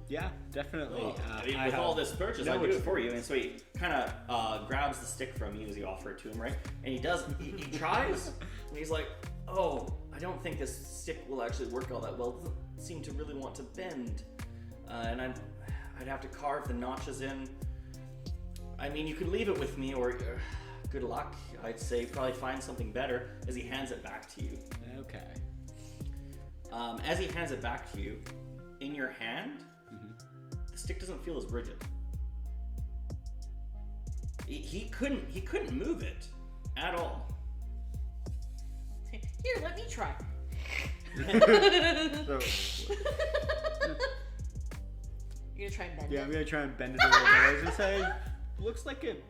Yeah, definitely. With all this purchase, I do it for you. And so he kind of grabs the stick from you as you offer it to him, right? And he does. He tries, and he's like, "Oh, I don't think this stick will actually work all that well. It doesn't seem to really want to bend, and I'd have to carve the notches in. I mean, you could leave it with me, or good luck. I'd say probably find something better." As he hands it back to you. Okay. As he hands it back to you, in your hand. The stick doesn't feel as rigid. He couldn't move it at all. Here, let me try. You're gonna try and bend Yeah, it? I'm gonna try and bend it a little bit. I was gonna say, looks like it.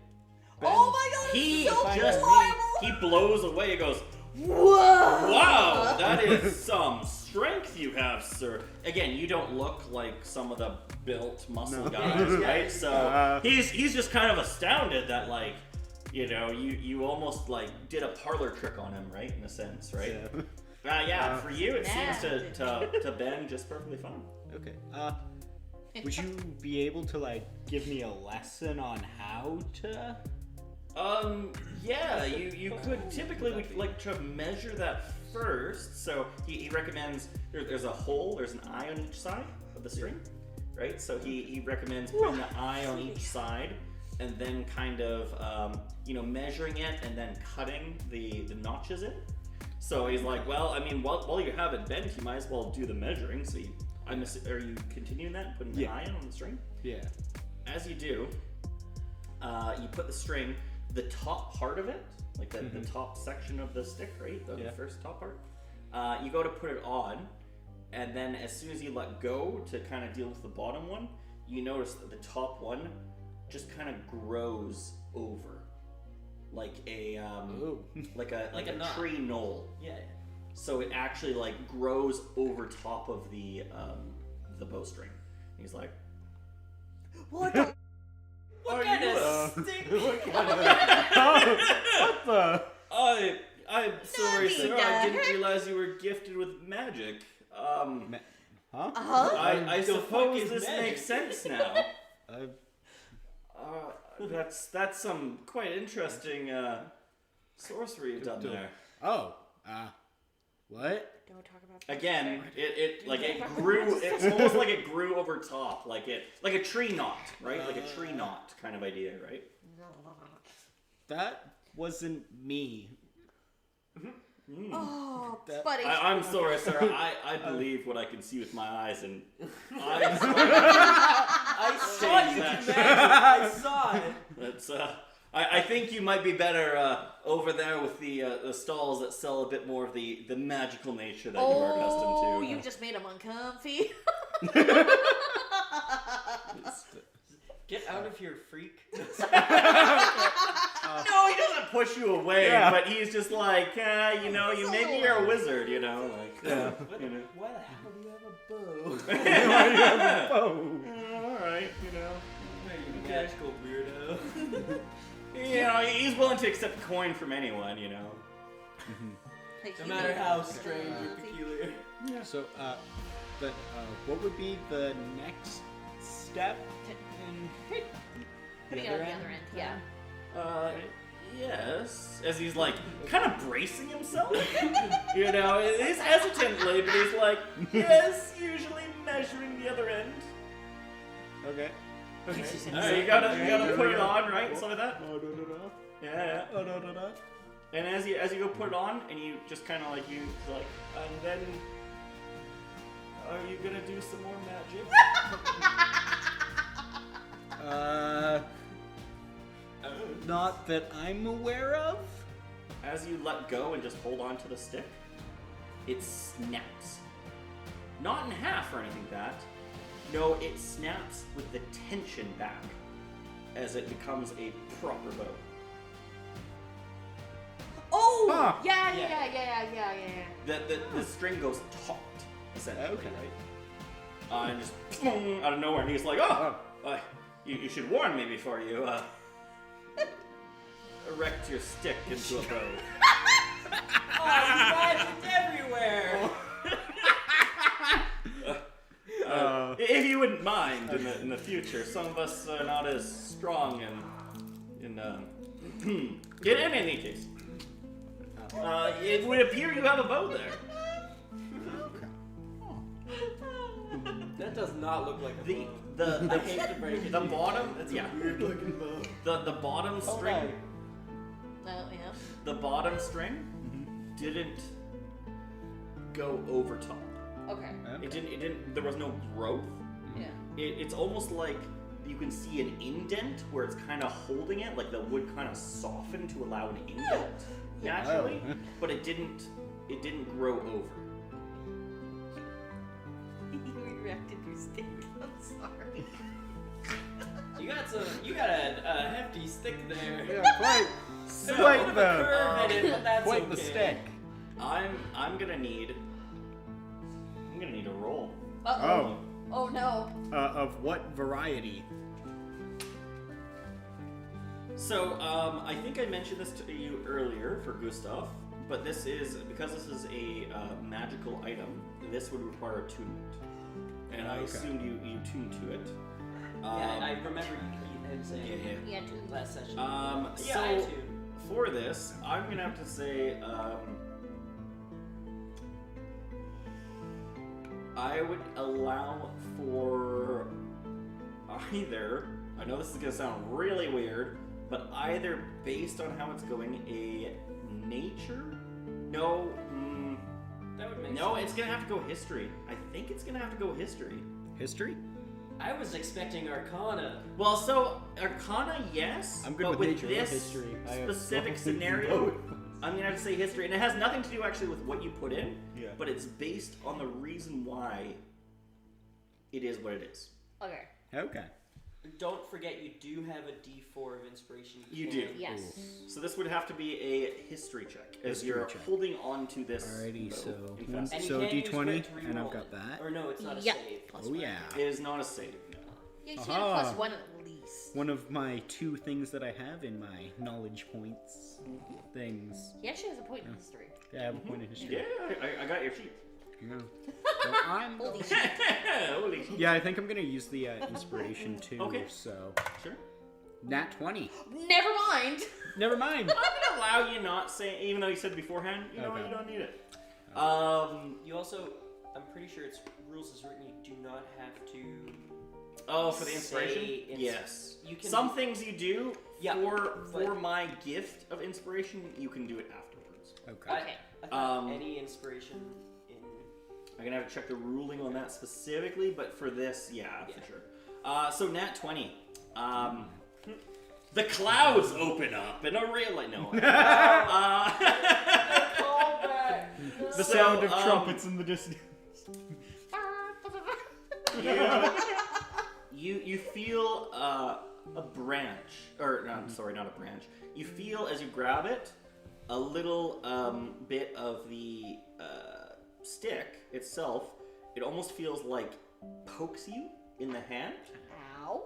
Oh my god, He it's so just pliable! he blows away. He goes, Whoa! "Wow, that is some strength you have, sir." Again, you don't look like some of the built muscle guys, right? So he's just kind of astounded that you almost did a parlor trick on him, right? In a sense, right? Yeah. For you, it seems to bend just perfectly fine. Okay. Would you be able to give me a lesson on how to? Yeah, you could typically we'd like to measure that first. So he recommends there's a hole, there's an eye on each side of the string, right? So he recommends putting the eye on each side and then kind of measuring it and then cutting the notches in. So he's like, well, I mean, while you have it bent, you might as well do the measuring. So are you continuing that, putting the eye in on the string? Yeah. As you do, you put the string, the top part of it, the top section of the stick, right? The first top part. You go to put it on, and then as soon as you let go to kind of deal with the bottom one, you notice that the top one just kind of grows over, like a tree knoll. Yeah. So it actually grows over top of the bowstring. And he's like, What the? What kind of stick? What the? I'm sorry, sir. I didn't realize you were gifted with magic. I suppose this makes sense now. That's some quite interesting sorcery you've done there. What? Don't talk about that. Again, it grew. It's almost like it grew over top, like a tree knot, right? Like a tree knot kind of idea, right? That wasn't me. Oh, buddy. I'm sorry, sir. I believe what I can see with my eyes, and I saw you. I saw it. That's I think you might be better over there with the stalls that sell a bit more of the magical nature that you are accustomed to. Oh, you just made him uncomfy. Get out of here, freak. No, he doesn't push you away, but he's just like, maybe you're a wizard, Why the hell do you have a bow? Why do you have a bow? All right, You magical weirdo. He's willing to accept coin from anyone, No matter how strange or peculiar. Yeah. So, what would be the next step? Putting it on the other end, yeah. Yes. As he's kind of bracing himself. He's hesitantly, but he's like, yes, usually measuring the other end. Okay. Alright, you gotta put it on, right? Something like that? Yeah. And as you go put it on, and you just kind of and then, are you gonna do some more magic? Not that I'm aware of. As you let go and just hold on to the stick, it snaps. Not in half or anything like that. No, it snaps with the tension back as it becomes a proper bow. Oh! Huh. Yeah. The string goes taut, essentially, Okay. right? And just out of nowhere, and he's like, you should warn me before you erect your stick into a bow. Magic's everywhere! If you wouldn't mind in the future, some of us are not as strong in any case. It would appear you have a bow there. That does not look like a bow. I hate to break it. The bottom, Weird looking bow. the bottom string. The bottom string didn't go over top. Okay. It didn't. There was no growth. Yeah. It's almost like you can see an indent where it's kind of holding it, like the wood kind of softened to allow an indent naturally, but it didn't grow over. reacted to your stick. I'm sorry. You got a hefty stick there. Yeah, quite Quite the curve in it, but that's quite okay. the stick. I'm gonna need a roll. Uh-oh. Oh no. Of what variety? So, I think I mentioned this to you earlier for Gustav, but this is because this is a magical item. This would require attunement, and I Okay. assumed you tuned to it. Yeah, I remember him saying Yeah, too. last session. So I too. for this, I'm gonna have to say I would allow for either. I know this is gonna sound really weird, but either based on how it's going, a nature. No. That would make No, sense. it's gonna have to go history. I think it's gonna have to go history. History? I was expecting Arcana. Well, so Arcana, yes. I'm good but with with nature and this history. I have specific both. scenario, I'm gonna have to say history, and it has nothing to do actually with what you put in. Yeah. But it's based on the reason why it is what it is. Okay. Okay. Don't forget, you do have a D4 of inspiration. You can- do. Yes. So this would have to be a history check, as History you're check. holding on to this. Alrighty, bow so in one- fast. And you So can't use D20, grit to and I've reroll got it. that. Or no, it's not a Yep. save. Plus Oh one. yeah. It is not a save. No. Yeah, you should get a Aha. plus one at least. One of my 2 things that I have in my knowledge points things. He actually has a point in history. Yeah, I have a point in history. Yeah, I got your sheet. Yeah. So I'm Holy shit. Holy shit. Yeah, I think I'm gonna use the inspiration too. Okay. So Sure. nat 20. Never mind. Never mind. I'm gonna allow you not say, even though you said beforehand, you know what, Okay. you don't need it. You also, I'm pretty sure it's rules as written, you do not have to. Oh, for the inspiration? Say Yes. You can. Some things you do Yeah, for but- my gift of inspiration, you can do it afterwards. Okay. Okay. I thought Um, any inspiration in. I'm gonna have to check the ruling on that specifically, but for this, yeah. For sure. So nat 20. The clouds open up and a real like no. The So, sound of trumpets in the distance. You feel a branch, or no, I'm sorry, not a branch. You feel as you grab it, a little bit of the stick itself. It almost feels like pokes you in the hand. Ow.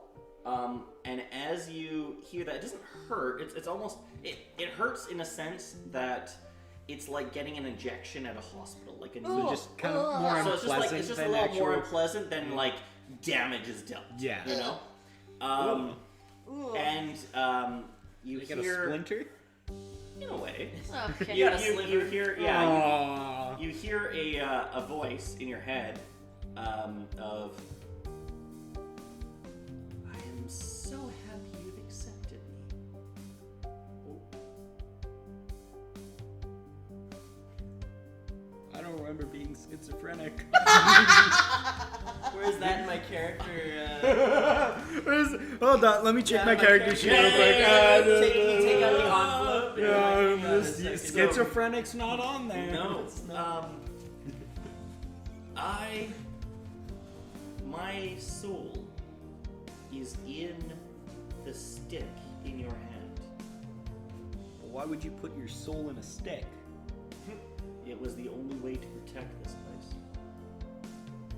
And as you hear that, it doesn't hurt. It's almost it hurts in a sense that it's like getting an injection at a hospital, like a Ugh. Just kind of more So it's just like unpleasant it's just a than little actual. more unpleasant than like damage is dealt. Yeah. You know. Ooh. And you You get a hear splinter. in a way. Okay. You, got a you sliver. hear Aww. you hear a voice in your head of I am so happy you've accepted me. I don't remember being schizophrenic. Where's that in my character? Hold on, let me check Yeah, my my character sheet real quick. You take out the envelope. and Yeah, you're like, this this is schizophrenic's not on there. No. My soul is in the stick in your hand. Why would you put your soul in a stick? It was the only way to protect this place.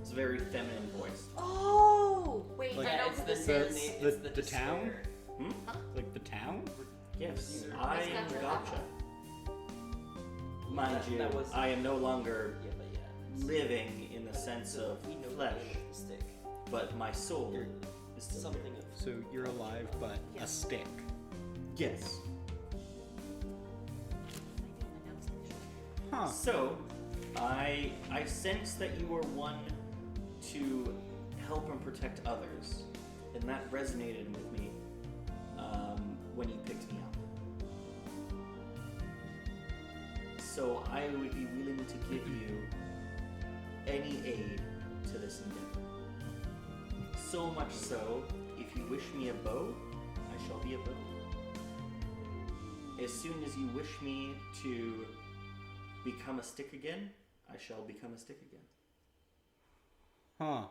It's a very feminine voice. Oh, wait, Like- I know it's who the this same is. name. The- It's the the town? despair. Like the town? Yes, Either. I It's am Gobcha-Haha. Gobcha. Mind you, that was- I am no longer Yeah, but yeah. living in the sense of We know flesh, the name of the stick. but my soul You're is still something here. of. So you're alive, but Yeah. a stick. Yes. Huh. So, I sense that you are one to help and protect others, and that resonated with me when you picked me up. So I would be willing to give you any aid to this endeavor. So much so, if you wish me a bow, I shall be a bow. As soon as you wish me to become a stick again, I shall become a stick again. Huh.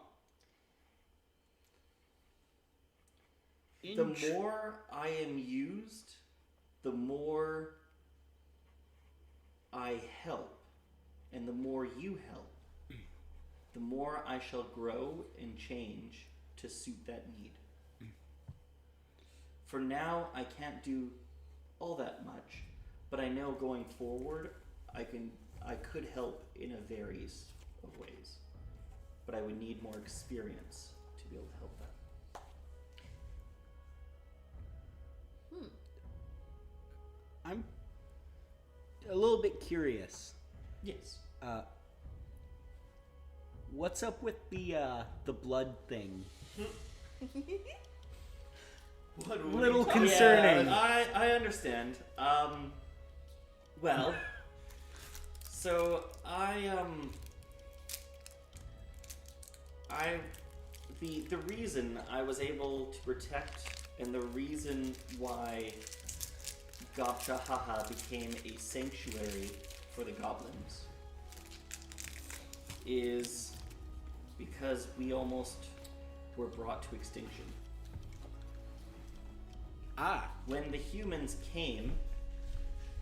The more I am used, the more I help. And the more you help, the more I shall grow and change to suit that need. For now, I can't do all that much, but I know going forward, I could help in a various of ways. But I would need more experience to be able to help that. I'm a little bit curious. Yes. What's up with the blood thing? What A little concerning. Yeah, I understand. Well, so the reason I was able to protect and the reason why Gobcha-Haha became a sanctuary for the goblins is because we almost were brought to extinction. When the humans came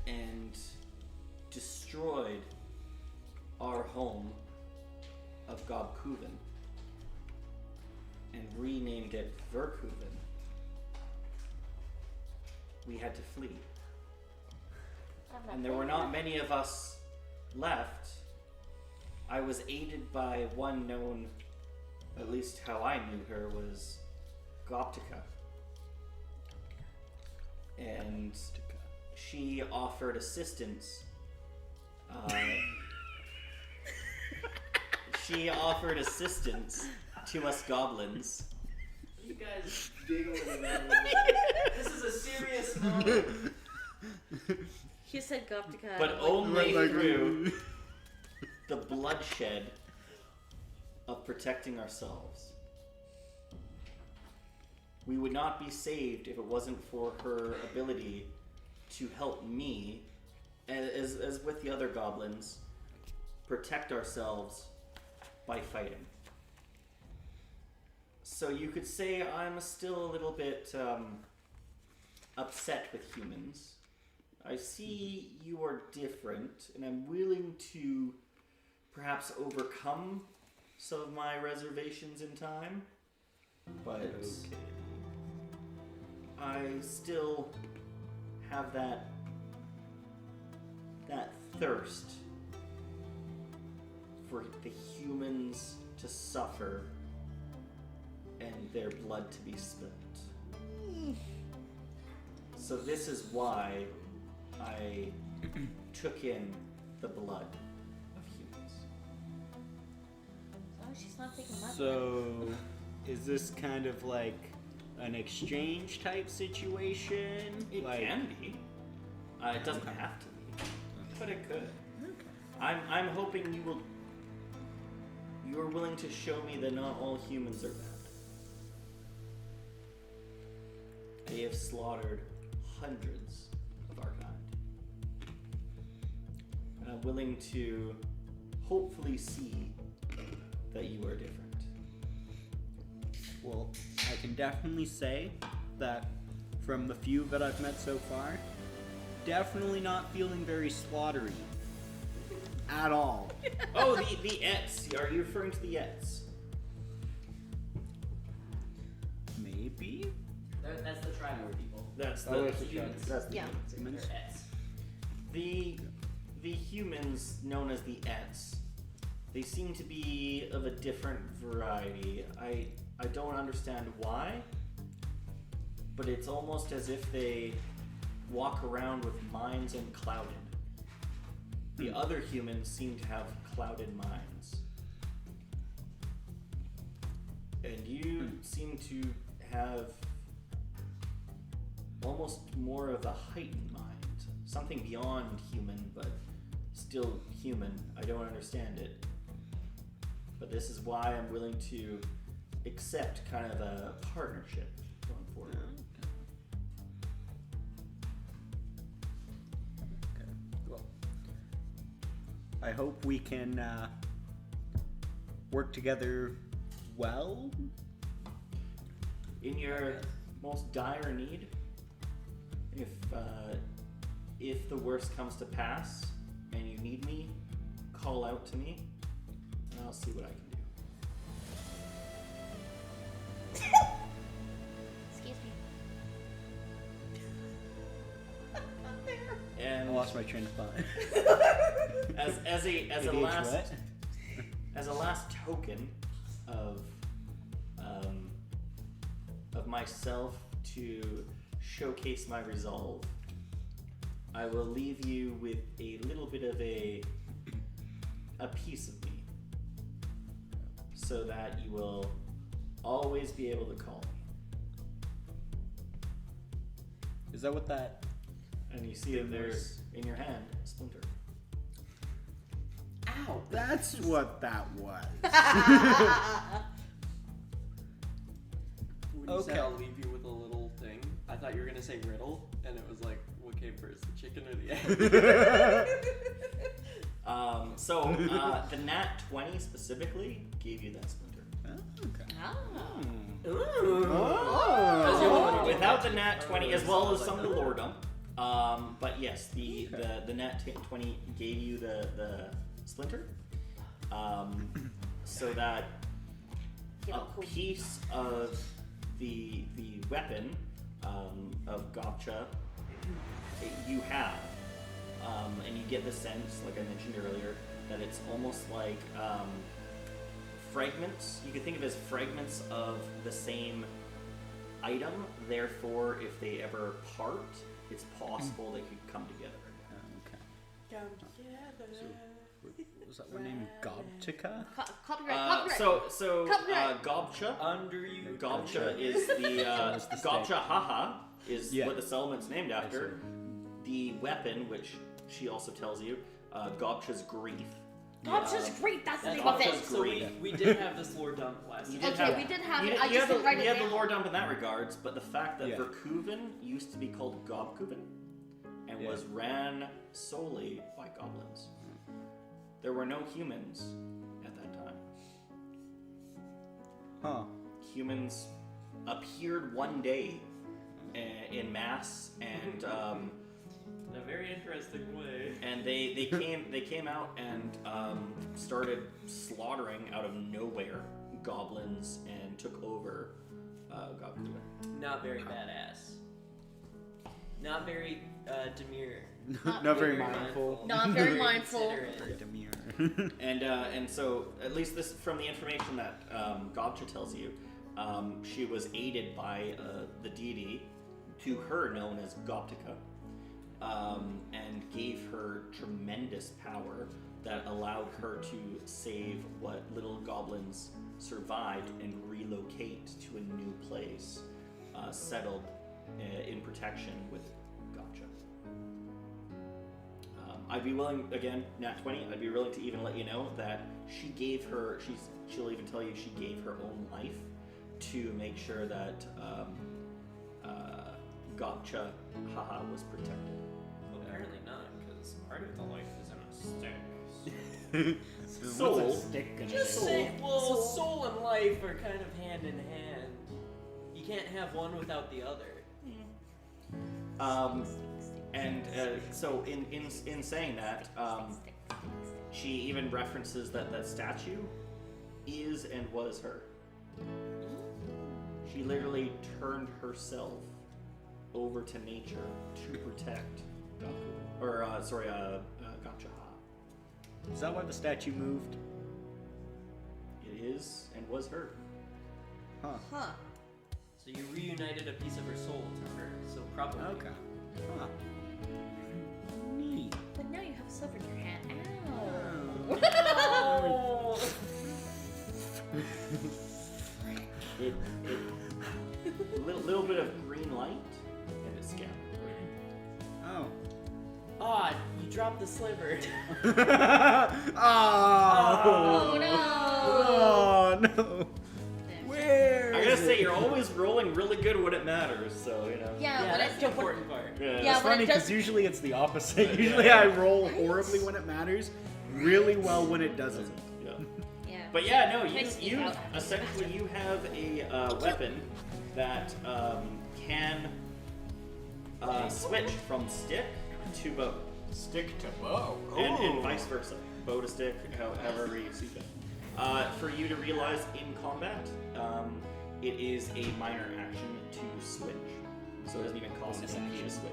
and destroyed our home of Vercouvan and renamed it Vercouvan, we had to flee. And there were not many of us left. I was aided by one known, at least how I knew her, was Gobcha-Haha. And she offered assistance. She offered assistance to us goblins. You guys giggling about this is a serious moment. He said Gobcha-Haha. But only through the bloodshed of protecting ourselves. We would not be saved if it wasn't for her ability to help me, as with the other goblins, protect ourselves by fighting. So you could say I'm still a little bit upset with humans. I see you are different, and I'm willing to perhaps overcome some of my reservations in time, but I still have that thirst for the humans to suffer and their blood to be spilt. So this is why I took in the blood of humans. Oh, she's not taking my blood. So, is this kind of like an exchange type situation? It can be. It doesn't have to be, but it could. Okay. I'm hoping you're willing to show me that not all humans are bad. They have slaughtered hundreds of our kind. And I'm willing to hopefully see that you are different. Well, I can definitely say that from the few that I've met so far, definitely not feeling very slaughtery. At all. Oh, the Ets. Are you referring to the Ets? Maybe? That's the tribal people. That's Oh, the it's the humans. tribes. That's the Yeah. humans. They're Ets. The humans known as the Ets, they seem to be of a different variety. I don't understand why, but it's almost as if they walk around with minds unclouded. The other humans seem to have clouded minds. And you seem to have almost more of a heightened mind. Something beyond human, but still human. I don't understand it. But this is why I'm willing to accept kind of a partnership going forward. Okay. Well, I hope we can work together well. In your most dire need, if the worst comes to pass and you need me, call out to me, and I'll see what I can do. Excuse me. And I lost my train of thought. as a last token of myself to showcase my resolve, I will leave you with a little bit of a piece of me, so that you will always be able to call me. Is that what that? And you see that there's in your hand a splinter. Ow! That's what that was. When you said Okay. I'll leave you with a little thing, I thought you were gonna say riddle, and it was like, what came first, the chicken or the egg? The nat 20 specifically gave you that splinter. Okay. Oh. Without the nat 20, as well as some of the lore dump. But yes, the nat 20 gave you the splinter. So that a piece of the weapon of Gobcha you have, and you get the sense, like I mentioned earlier, that it's almost like fragments. You could think of it as fragments of the same item. Therefore, if they ever part, it's possible they could come together again. Okay. Come together. Was that one named Gobcha-Haha? Copyright. So Copyright. Gobcha. Under you. Gobcha is the Gobcha-Haha is Yeah. what the settlement's named after. sir. The weapon, which she also tells you, Gobcha's grief. Gobcha's great. That's the That's name of it. Gobcha's So grief. we did have this lore dump last You time. did Okay, have- we did have You it. I you just had didn't write you it had the down. lore dump in that regards, but the fact that Yeah. Vercouvan used to be called Gobcouvan and was ran solely by goblins. There were no humans at that time. Huh. Humans appeared one day in mass, and In a very interesting way. and they came out and started slaughtering out of nowhere goblins and took over Gobcouvan. Not very badass. Not very demure. Not very very mindful. Not very mindful. considerate. Very demure. And so at least this from the information that Gobcha tells you, she was aided by the deity, to her known as Gobtica, and gave her tremendous power that allowed her to save what little goblins survived and relocate to a new place, settled in protection with Gobcha. I'd be willing, again, nat 20, I'd be willing to even let you know that she gave her, she'll even tell you she gave her own life to make sure that Gobcha-Haha was protected. Well, apparently not, because part of the life is in a stick. Soul. What's a stick gonna Just do? say, well, soul and life are kind of hand in hand. You can't have one without the other. So in saying that, she even references that statue is and was her. She literally turned herself over to nature to protect Gobcha-Haha. Is that why the statue moved? It is and was her. Huh. Huh. So you reunited a piece of her soul to her, so probably. Okay. Huh. Neat. But now you have a silver in your hand. Oh. Little bit of green light and it's scattered. Oh. Ah, you dropped the sliver. Oh no! Oh no! Where? I gotta say, you're always rolling really good when it matters, so you know. Yeah, Yeah, when that's it, the important part. Yeah. Yeah, It's when funny it does- because usually it's the opposite. Usually I roll horribly when it matters, really well when it doesn't. Yeah. Yeah. But yeah, no, Makes me you out. essentially you have a weapon that can switch from stick to bow. Stick to bow. And vice versa. Bow to stick, however you see fit. For you to realize in combat, it is a minor action to switch. So it doesn't even cost an MP to switch.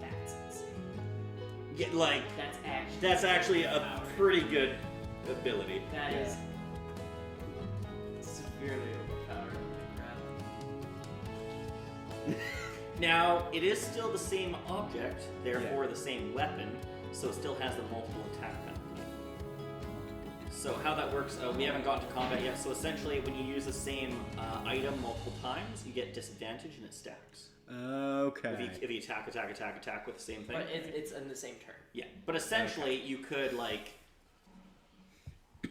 That's insane. Yeah, like, that's actually a pretty good ability. That is severely overpowered. Now, it is still the same object, therefore the same weapon, so it still has the multiple attack penalty. So how that works, we haven't gotten to combat yet, so essentially when you use the same item multiple times, you get disadvantage and it stacks. Okay. If you attack with the same thing. But it's in the same turn. Yeah, but essentially you could, like,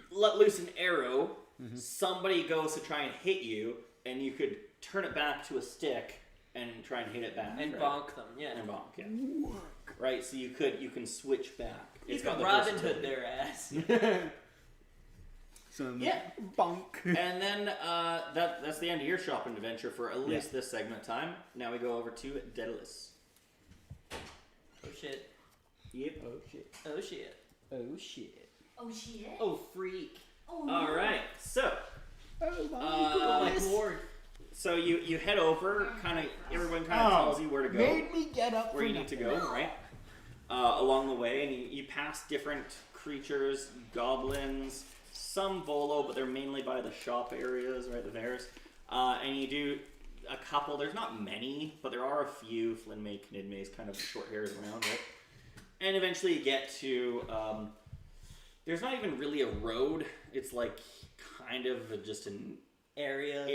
let loose an arrow, somebody goes to try and hit you, and you could turn it back to a stick and try and hit it back. And right? bonk them, yeah. And bonk, yeah. Right, so you can switch back. You It's can got the Robin versatility. Hood their ass. Yeah. Bonk. And then that's the end of your shopping adventure for at least this segment of time. Now we go over to Daedalus. Oh shit. Yep. Oh shit. Oh shit. Oh shit. Oh shit. Oh freak. Oh, All right, so Oh my lord. so you head over, everyone kind of tells you where to go. Made me get up. Where you need to go, right? Along the way, and you pass different creatures, goblins, some volo, but they're mainly by the shop areas, right, the fairs. And you do a couple, there's not many, but there are a few, Flynn May, Knid Mays, kind of short hairs around, right? And eventually you get to, there's not even really a road, it's like kind of just an area,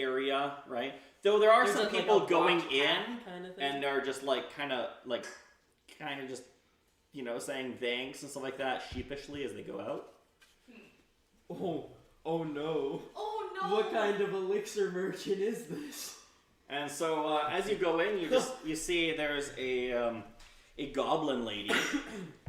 right? Though there are some people going in kind of thing. and are just like kind of just, you know, saying thanks and stuff like that sheepishly as they go out. Oh no. Oh no. What kind of elixir merchant is this? And so as you go in, you see there's a goblin lady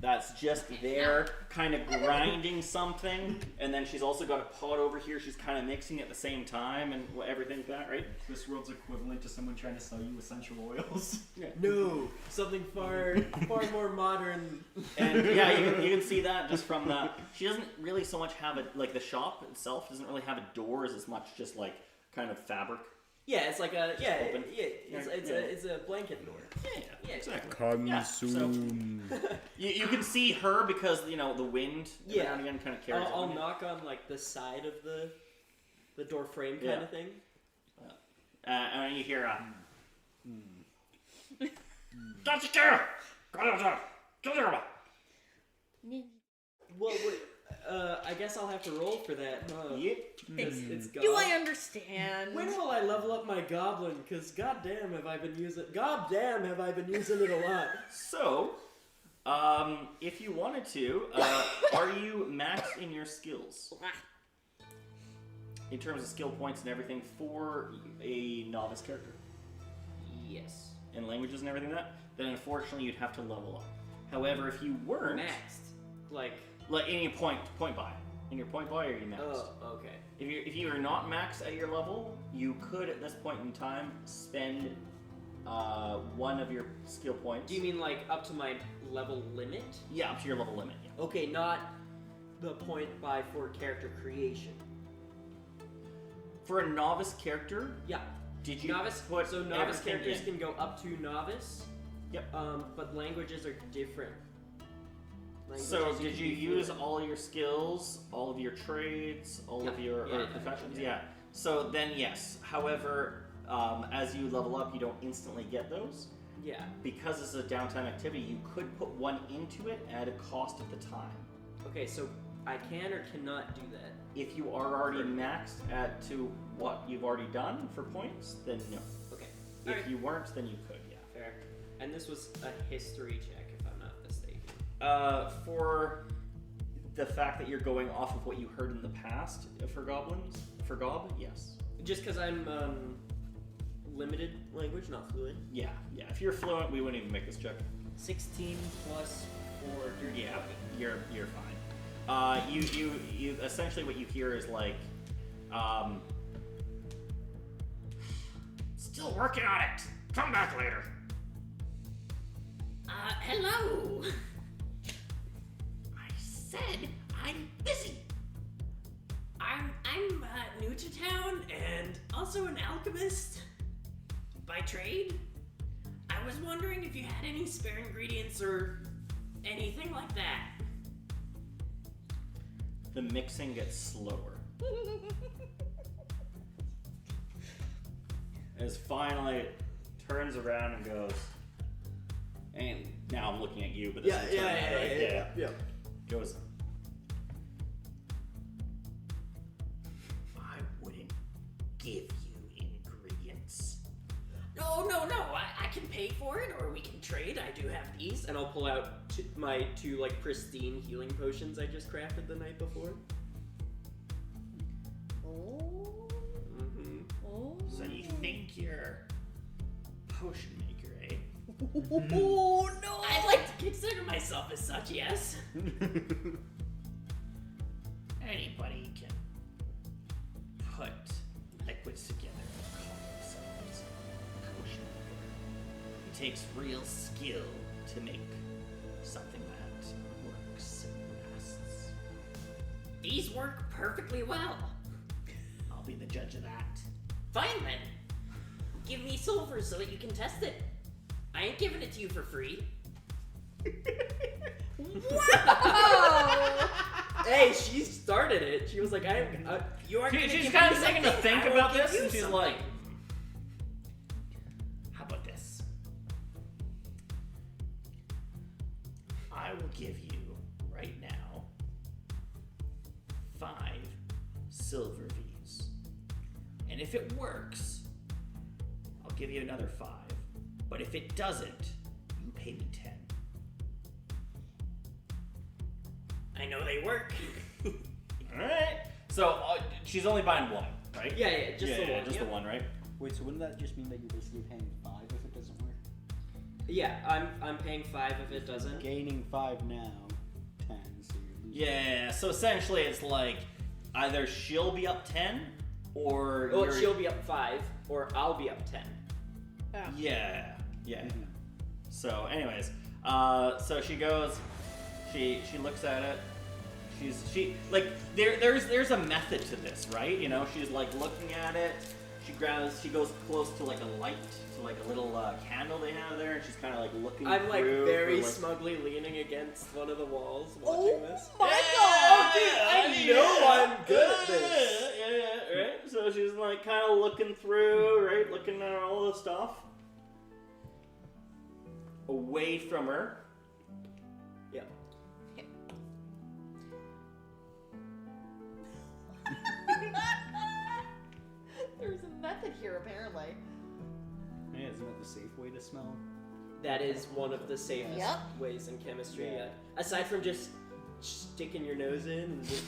that's just there, kind of grinding something, and then she's also got a pot over here. She's kind of mixing at the same time and everything like that, right? This world's equivalent to someone trying to sell you essential oils. Yeah. No, something far more modern. And yeah, you can see that just from the. She doesn't really so much have the shop itself doesn't really have a doors as much just like kind of fabric. Yeah, it's like a open. it's a blanket door. Yeah, exactly. Consume. You can see her because the wind every now and again kind of carries. I'll knock on like the side of the door frame kind of thing. And you hear Well, wait, I guess I'll have to roll for that. Huh? Yep. It's God. Do I understand? When will I level up my goblin? Because goddamn have I been using it a lot. So, if you wanted to, are you maxed in your skills? In terms of skill points and everything for a novice character? Yes. And languages and everything like that? Then unfortunately you'd have to level up. However, if you weren't... Maxed. Like in your point buy. In your point buy, are you maxed? Oh, okay. If you are not maxed at your level, you could at this point in time spend one of your skill points. Do you mean like up to my level limit? Yeah, up to your level limit. Yeah. Okay, not the point buy for character creation. For a novice character, Yeah. did you Novice put so novice everything characters in? can go up to novice. Yep. But languages are different. So Languages did can you be use fluent. all your skills, all of your trades, all of your Yeah, professions? yeah. Yeah. So then yes. However, as you level up, you don't instantly get those. Yeah. Because it's a downtime activity, you could put one into it at a cost at the time. Okay, so I can or cannot do that. If you are already maxed to what you've already done for points, then no. Okay. If Alright. you weren't, then you could, yeah. Fair. And this was a history check, if I'm not mistaken. For the fact that you're going off of what you heard in the past for Gob, yes. Just because I'm limited language, not fluent. Yeah. If you're fluent, we wouldn't even make this check. 16 plus 4. Yeah, you're fine. You essentially what you hear is like, Still working on it. Come back later. Hello. I said I'm busy. I'm new to town and also an alchemist by trade. I was wondering if you had any spare ingredients or anything like that. The mixing gets slower. As finally turns around and goes, and now I'm looking at you, but this is Yeah. Goes, I wouldn't give you ingredients. No. I can pay for it, or we can trade. I do have these. And I'll pull out my 2 like pristine healing potions I just crafted the night before. Oh. Mm-hmm. Oh. So you think you're a potion maker, eh? Oh no! I'd like to consider myself as such, yes. Anybody can put liquids together and call themselves a potion maker. It takes real skill to make something that works and lasts. These work perfectly well. I'll be the judge of that. Fine then. Give me silver so that you can test it. I ain't giving it to you for free. Hey, she started it. She was like, You are gonna she's give kind me of taking to something, think I will about give this, you and she's something. like, How about this? I will give you, right now, 5 silver V's. And if it works, I'll give you another 5. But if it doesn't, you pay me 10. I know they work. alright. So she's only buying one, right? Yeah, just the one. Just the one, right? Wait, so wouldn't that just mean that you're basically paying 5 if it doesn't work? Yeah, I'm paying 5 if it doesn't. Gaining 5 now, 10, so you're losing. Yeah, so essentially it's like either she'll be up 10 or Well, you're... she'll be up 5, or I'll be up 10. Yeah. Mhm. So anyways, so she goes, she looks at it, she like there's a method to this, right? You know, she's like looking at it, she goes close to like a light, to like a little candle they have there, and she's kind of like looking I'm like through very for, like, smugly leaning against one of the walls watching this. My Oh, dude, I know I'm good at this. Yeah, right? So she's like kind of looking through, right? Looking at all the stuff. Away from her. Yeah. There's a method here, apparently. Yeah, isn't that the safe way to smell? That is one of the safest Yep. ways in chemistry. Yeah. Aside from just sticking your nose in and just...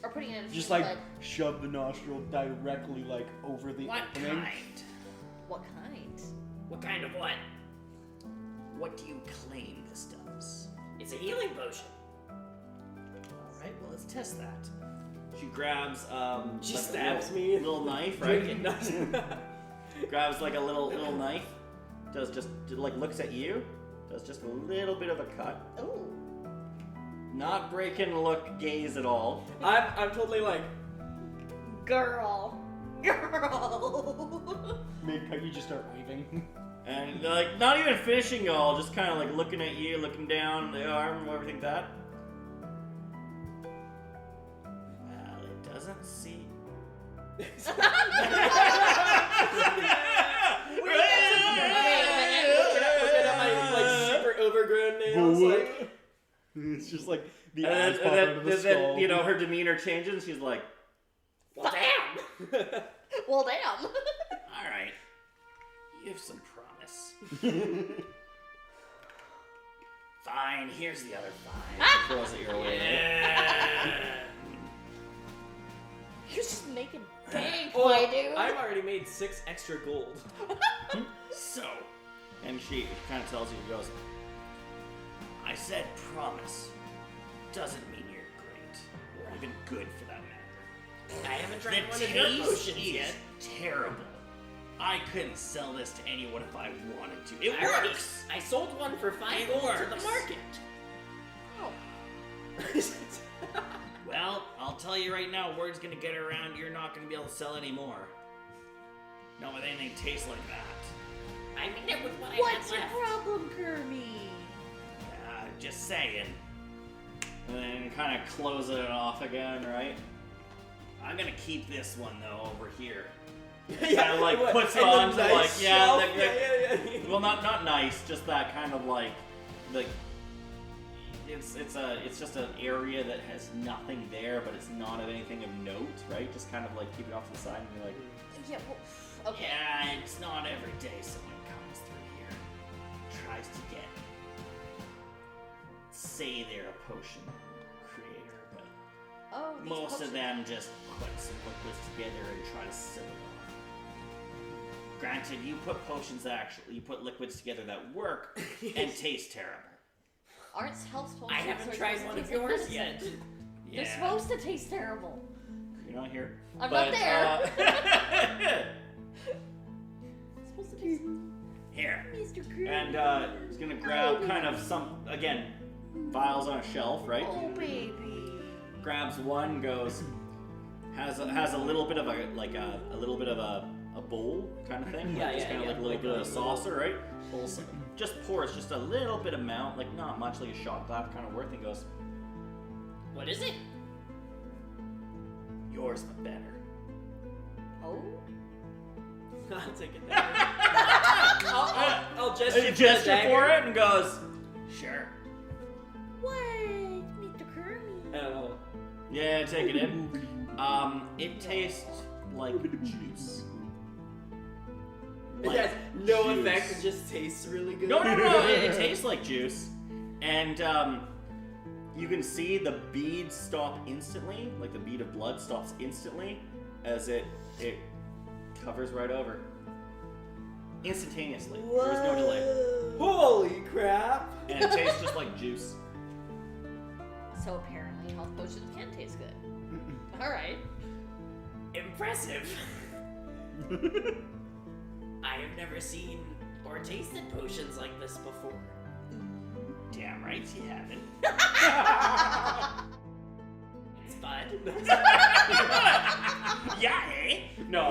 Or putting it in Just the like bed. shove the nostril directly like over the What opening. kind? What kind? What kind of what? What do you claim this does? It's a healing potion. Alright, well, let's test that. She grabs She like stabs a me. little knife, Drinking right? Grabs like a little knife. Does just like looks at you. Does just a little bit of a cut. Oh. Not breaking look gaze at all. I'm totally like, Girl. Girl. Mid-cut, you just start waving. And like not even finishing all, just kind of like looking at you, looking down the arm, everything that. Well, it doesn't seem. looking at my like super overgrown nails. Like, It's just like the And eyes then, pop out of the skull. you know, her demeanor changes. And she's like, Well, damn. Well, damn. Alright. You have some promise. Fine, here's the other 5. throws it your way. You're just making bank, well, my dude. I've already made 6 extra gold. So, And she kind of tells you, she goes, I said promise. Doesn't mean you're great. Or even good for that matter. I haven't The drank one of your taste potions is yet. terrible. I couldn't sell this to anyone if I wanted to. It I already- works. I sold one for 5 It gold to the works. market. Oh. Well, I'll tell you right now, word's gonna get around. You're not gonna be able to sell anymore. Not with anything tastes like that. I mean it with what I What's had your left. problem, Kermie? Just saying. And then kind of closing it off again, right? I'm gonna keep this one though over here. Kind of like what? puts it And the on to nice like shelf? yeah. Well, not nice, just that kind of like it's just an area that has nothing there, but it's not of anything of note, right? Just kind of like keep it off to the side and be like, Yeah, well, okay. yeah, it's not every day someone comes through here, tries to say they're a potion creator, but Oh, these most potions- of them just put some liquids together and try to sell it off. Granted, you put liquids together that work and taste terrible. Aren't health potions? I haven't are tried supposed one to of taste like yours medicine? yet. They're supposed to taste terrible. You're not here. I'm but, not there. It's supposed to taste here. Mr. Kermie. And he's gonna grab kind of some, again, vials on a shelf, right? Oh, baby. Grabs one, goes, has a little bit of a little bit of a bowl kind of thing. Yeah, like just yeah, kind of yeah. like a little Like bit of a a saucer, right? Pulls, just pours just a little bit amount, like not much, like a shot glass kind of worth, and goes, What is it? yours but better. Oh? I'll take it. I'll gesture, And he for the gesture for dagger. it and goes, sure. What? Mr. Kermie. Oh. Yeah, take it in. It tastes like juice. It has no juice. effect. It just tastes really good. No, it tastes like juice. And you can see the beads stop instantly, like the bead of blood stops instantly as it covers right over. Instantaneously. There's no delay. Holy crap! And it tastes just like juice. So apparently health potions can taste good. Alright. Impressive. I have never seen or tasted potions like this before. Damn right you haven't. It's bud. Yeah, eh? No.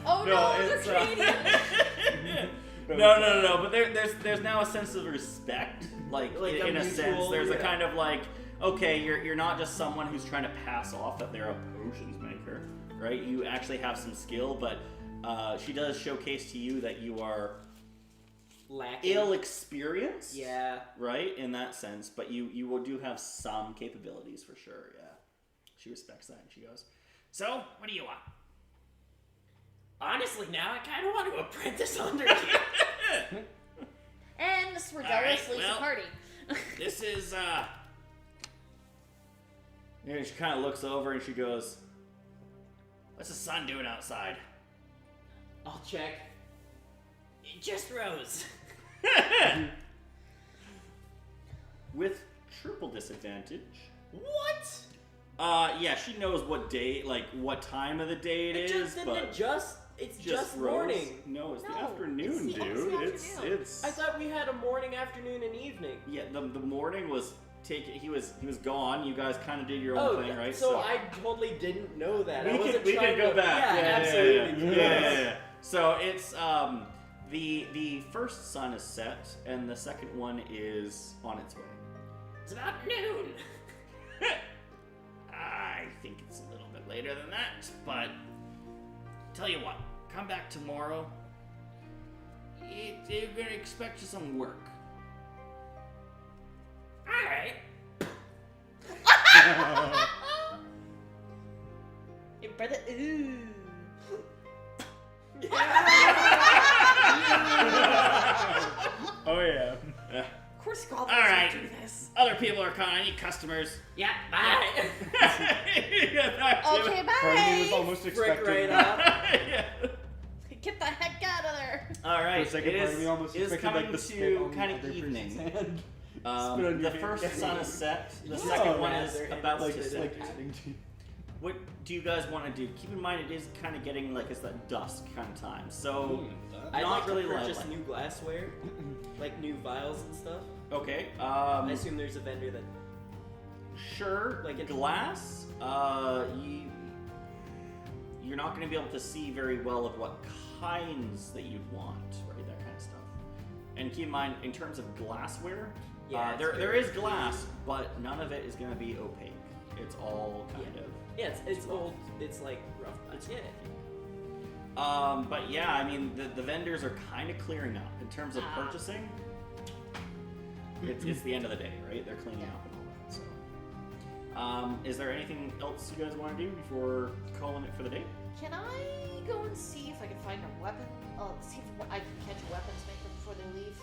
Oh no, it's it's Canadian! No. But there's now a sense of respect, like Like in a a mutual, sense. There's a yeah. kind of like, okay, you're not just someone who's trying to pass off that they're a potions maker, right? You actually have some skill, but she does showcase to you that you are Lacking. ill experienced, Yeah. right? In that sense, but you do have some capabilities for sure. Yeah, she respects that, and she goes, So, what do you want? Honestly, now I kind of want to apprentice under you. And Mr. Alright, Daedalus leaves well. the party. "This is And she kind of looks over and she goes, "What's the sun doing outside?" I'll check. It just rose. With triple disadvantage. What? Yeah, she knows what day, like what time of the day it is, but It's just just rose. morning. No, it's the No, afternoon, it's the dude. afternoon. It's I thought we had a morning, afternoon, and evening. yeah. The morning was he was gone. You guys kind of did your own thing, right? So I totally didn't know that. I we wasn't can trying go to, back. Yeah, absolutely. Yeah. So it's the first sun is set and the second one is on its way. It's about noon. I think it's a little bit later than that, but tell you what, come back tomorrow. They're gonna expect you some work. All right. Your brother, ooh. Oh yeah. Of course, goblins All right. do this. Other people are calling. I need customers. Yeah, bye. Get back to Okay, it. Party was bye. almost Frick expecting. right up. Yeah. Get the heck out of there. All right. For a second, it part of me almost is expected coming like the spit to on kind the of other evening. person's hand. Spit on The your first hand. sun is set. The Yeah, second one man, is they're about like- to it's set. like- Adding to. what do you guys want to do? Keep in mind, it is kind of getting like it's that dusk kind of time, so I'd not like really to purchase light. new glassware, like new vials and stuff. Okay. I assume there's a vendor that. Sure. Like Like a- glass. You're not going to be able to see very well of what kinds that you'd want, right? That kind of stuff. And keep in mind, in terms of glassware, Yeah, it's there very- is glass, but none of it is going to be opaque. It's all kind of. Yeah, it's old. It's like rough. It's yeah. But yeah, I mean, the vendors are kind of clearing up in terms of purchasing. It's the end of the day, right? They're cleaning up and all that. So, is there anything else you guys want to do before calling it for the day? Can I go and see if I can find a weapon? See if I can catch a weapons maker before they leave.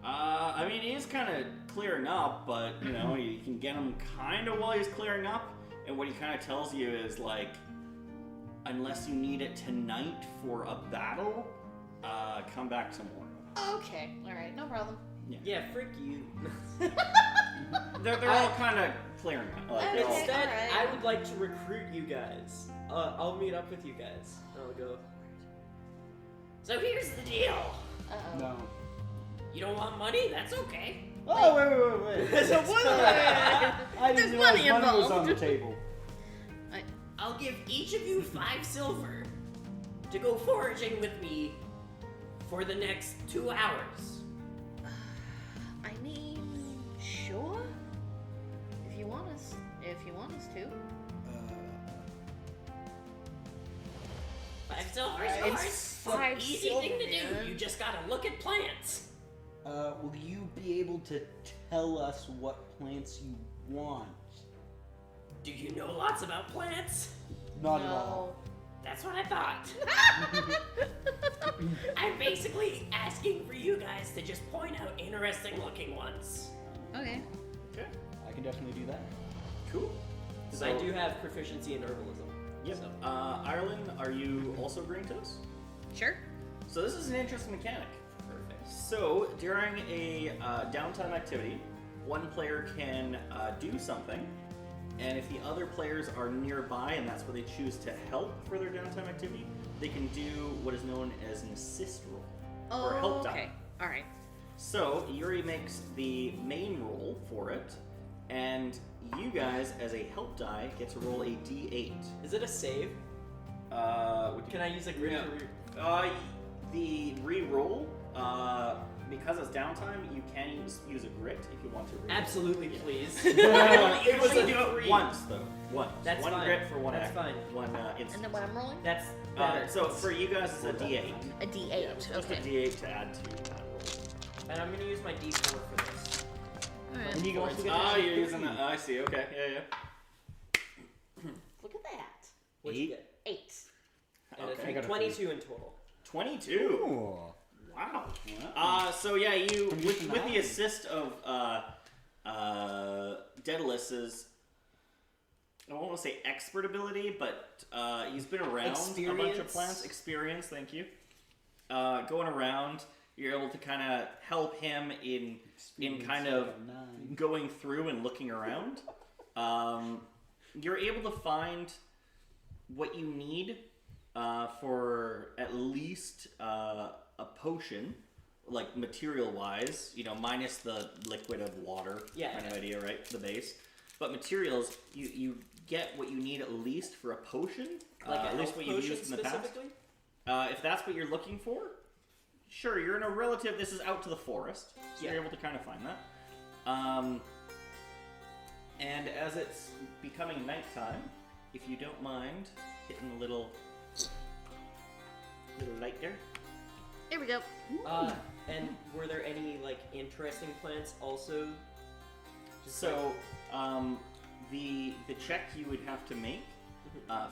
I mean, he is kind of clearing up, but you know, you can get him kind of while he's clearing up. And what he kind of tells you is like, unless you need it tonight for a battle, come back tomorrow. Okay, alright, no problem. Yeah, frick you. They're all kind of clearing up. Like, they're all- Okay. Instead, alright. I would like to recruit you guys. I'll meet up with you guys. I'll go. So here's the deal. Uh-oh. No. You don't want money? That's okay. Oh, wait. So what? I didn't There's realize money money was on involved. the table. I'll give each of you 5 silver to go foraging with me for the next 2 hours. I mean, sure. If you want us to. 5 silver, It's of course. 5 Easy silver, thing to do. man. You just gotta look at plants. Will you be able to tell us what plants you want? Do you know lots about plants? Not at all. That's what I thought. I'm basically asking for you guys to just point out interesting looking ones. Okay. Okay, I can definitely do that. cool. Because I do have proficiency in herbalism. Yep. So. Ireland, are you also agreeing to this? Sure. So this is an interesting mechanic. Perfect. So during a downtime activity, one player can do something, and if the other players are nearby and that's where they choose to help for their downtime activity, they can do what is known as an assist roll or help die. Okay. Alright. So Yuri makes the main roll for it, and you guys, as a help die, get to roll a d8. Is it a save? Can I use a grid Yeah. The re-roll, because it's downtime, you can use a grit if you want to. Re-roll. Absolutely, please. You It was only a do it 3. once, though. Once. That's one fine. grit for one That's act. fine. One instance. And then what I'm rolling? That's better. So for you guys, it's a d8. A D8. Yeah, just okay. a d8 to add to that roll. And I'm gonna use my d4 for this. Alright. And you can also get Ah, an you're extra using that. I see. Okay. Yeah. Look at that. What'd you get? 8. And Okay. I got 22 in total. 22. Ooh. Wow. So yeah, you with the assist of Daedalus's, I don't want to say expert ability, but he's been around a bunch of Experience. plants. Experience, thank you. Going around, you're able to kind of help him in kind of going through and looking around. You're able to find what you need for at least a potion, like material-wise, you know, minus the liquid of water kind of idea, right? The base. But materials, you get what you need at least for a potion, Like at least what you've used in the past. specifically? If that's what you're looking for, sure, you're in a relative, this is out to the forest, so you're able to kind of find that. And as it's becoming nighttime, if you don't mind hitting a little light there. Here we go. And were there any like interesting plants also? So, the check you would have to make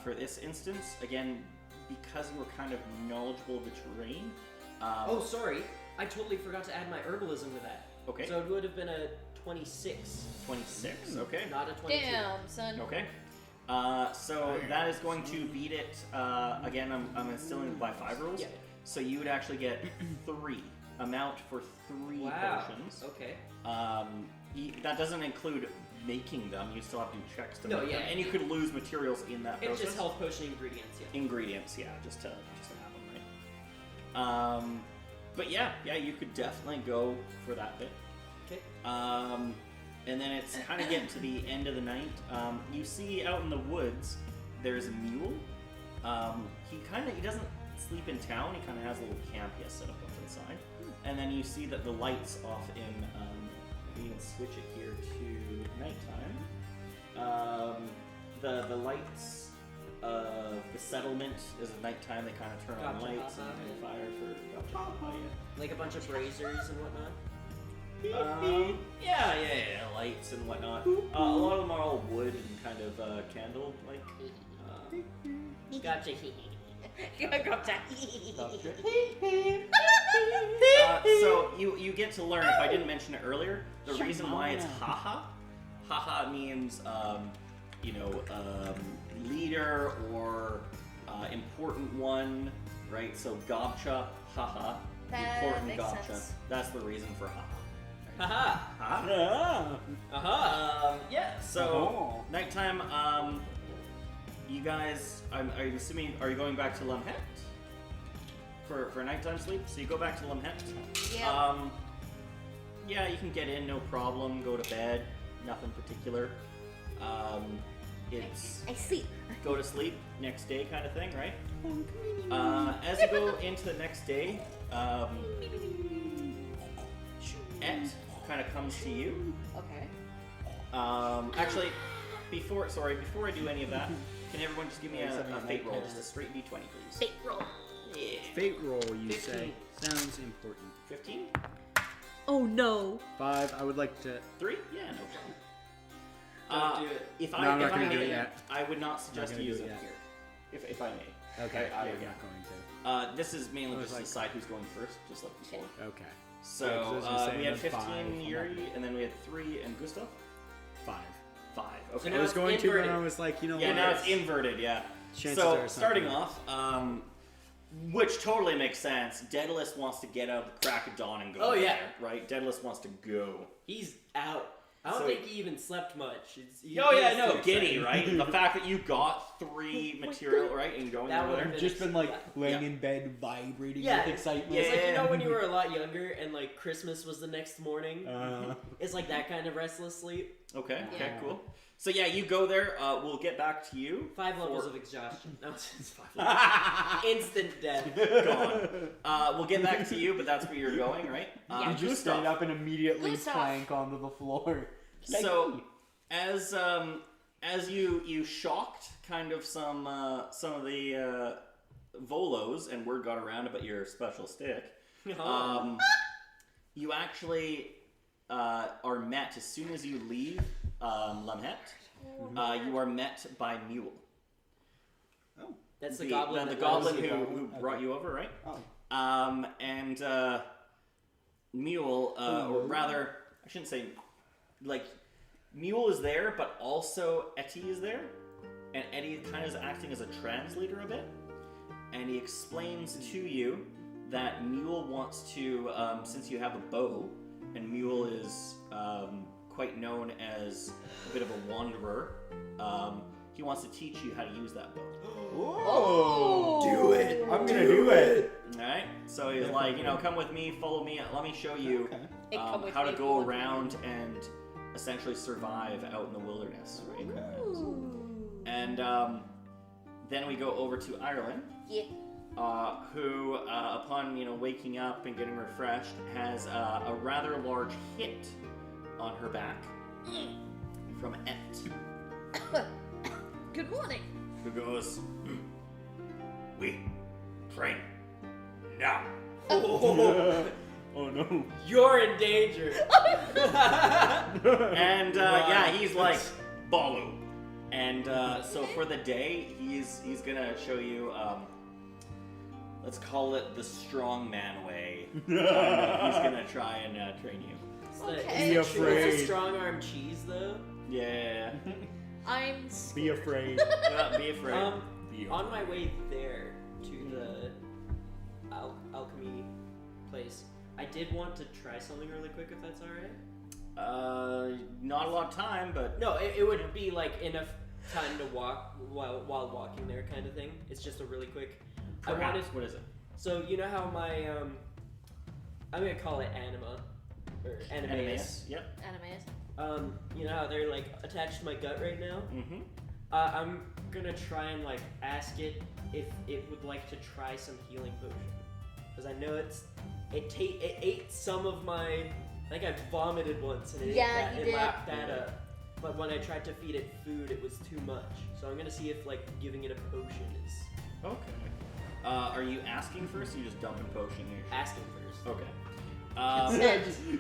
for this instance, again, because you were kind of knowledgeable of the terrain. Oh, sorry. I totally forgot to add my herbalism to that. Okay. So it would have been a 26, 26. Okay. not a 22. Damn, son. Okay. So that is going to beat it. Again, I'm instilling it by 5 rolls. Yeah. So you would actually get 3 amount for 3 Wow. potions. Okay. That doesn't include making them. You still have to do checks to No, make yeah. them, and you could lose materials in that It's process. just health potion ingredients, yeah. Ingredients, yeah, just to have them right. But yeah, you could definitely go for that bit. Okay. And then it's kind of getting to the end of the night. You see out in the woods, there's a mule. He doesn't sleep in town. He kind of has a little camp he has set up to the side. And then you see that the lights off in. We can switch it here to nighttime. The lights of the settlement is at nighttime. They kind of turn on Gobcha-Haha, lights and fire for Gobcha-Haha, yeah. Like a bunch of braziers and whatnot. Yeah, lights and whatnot. A lot of them are all wood and kind of candle like. Gotcha. So you get to learn. If I didn't mention it earlier, the reason why it's haha means leader or important one, right? So Gobcha-Haha, That important makes Gobcha. sense. That's the reason for haha. Haha. Yeah. So nighttime. You guys, are you assuming? Are you going back to Lemhet for nighttime sleep? So you go back to Lemhet. Yeah. Yeah, you can get in, no problem. Go to bed, nothing particular. It's I sleep. go to sleep next day kind of thing, right? As you go into the next day, Et kind of comes to you. Okay. Actually, before I do any of that, can everyone just give me a fate roll, just a straight d20, please? Fate roll. Yeah. Fate roll, you 15. say. Sounds important. 15? Oh no. 5, I would like to... 3? Yeah, no problem. Don't do it. If No, I I'm not if I gonna do may, it yet. I would not suggest gonna do using it it yet. here. If I may. Okay, I yeah, would you're not. not going This is mainly I was just to like- decide who's going first, just like before. to. Okay. So Yeah, 'cause I was gonna say we had then 15 5, I'm not Yuri, gonna- and then we had 3 and Gustav. 5. 5. Okay. So I now was it's going to, but inverted. I was like, you know Yeah, what? now it's inverted, yeah. Chances So, are starting something- off, which totally makes sense, Daedalus wants to get out of the crack of dawn and go Oh, yeah. there, right? Daedalus wants to go. He's out. I don't So- think he even slept much. He's Oh, yeah, he's no, too giddy, excited. right? The fact that you got 3 material, right, and going That over would've there. been Just been like Yeah. laying Yeah. in bed, vibrating Yeah, with excitement. It's like, you know Yeah. when you were a lot younger and like Christmas was the next morning? Uh, It's like that kind of restless sleep. Okay, Yeah. cool. So yeah, you go there, we'll get back to you. 5 levels For- of exhaustion. No, it's 5 levels. Instant death. Gone. We'll get back to you, but that's where you're going, right? Yeah. you just Gustav. stand up and immediately Gustav. plank onto the floor. So, as you shocked kind of some of the Volos, and word got around about your special stick, you actually are met as soon as you leave Lemhet. You are met by Mule. That's the goblin. The that goblin loves you. who brought you over, right? Oh. And Mule, or rather, I shouldn't say, like, Mule is there, but also Etty is there. And Etty kind of is acting as a translator a bit. And he explains to you that Mule wants to, since you have a bow, and Mule is quite known as a bit of a wanderer, he wants to teach you how to use that bow. Oh. Do it! I'm gonna do it! Alright? So he's like, come with me, follow me, let me show you Okay. Hey, come with how me, to come go with me. around and essentially survive out in the wilderness, right? Ooh. And then we go over to Irelyn, Yeah. who, upon waking up and getting refreshed, has a rather large hit on her back from Et, Good morning. who goes, "We train now." Oh no. You're in danger. And yeah, he's like Balu. And so for the day, he's gonna show you, let's call it the strongman way. He's gonna try and train you. Okay. Be Is it afraid. strong arm cheese though? Yeah. I'm Be scared. afraid. Yeah, be afraid. On my way there to the alchemy place, I did want to try something really quick, if that's all right. Not a lot of time, but No, it would be like enough time to walk while walking there, kind of thing. It's just a really quick. perhaps. What is it? So you know how my I'm gonna call it anima or animaeus. Yep. Animes. You know how they're like attached to my gut right now. Mm-hmm. I'm gonna try and like ask it if it would like to try some healing potion, because I know it ate some of my. I think I vomited once and Yeah, it you did. lapped that up. But when I tried to feed it food, it was too much. So I'm gonna see if like giving it a potion is Okay. Are you asking first, or you just dumping potion in your asking first. Okay.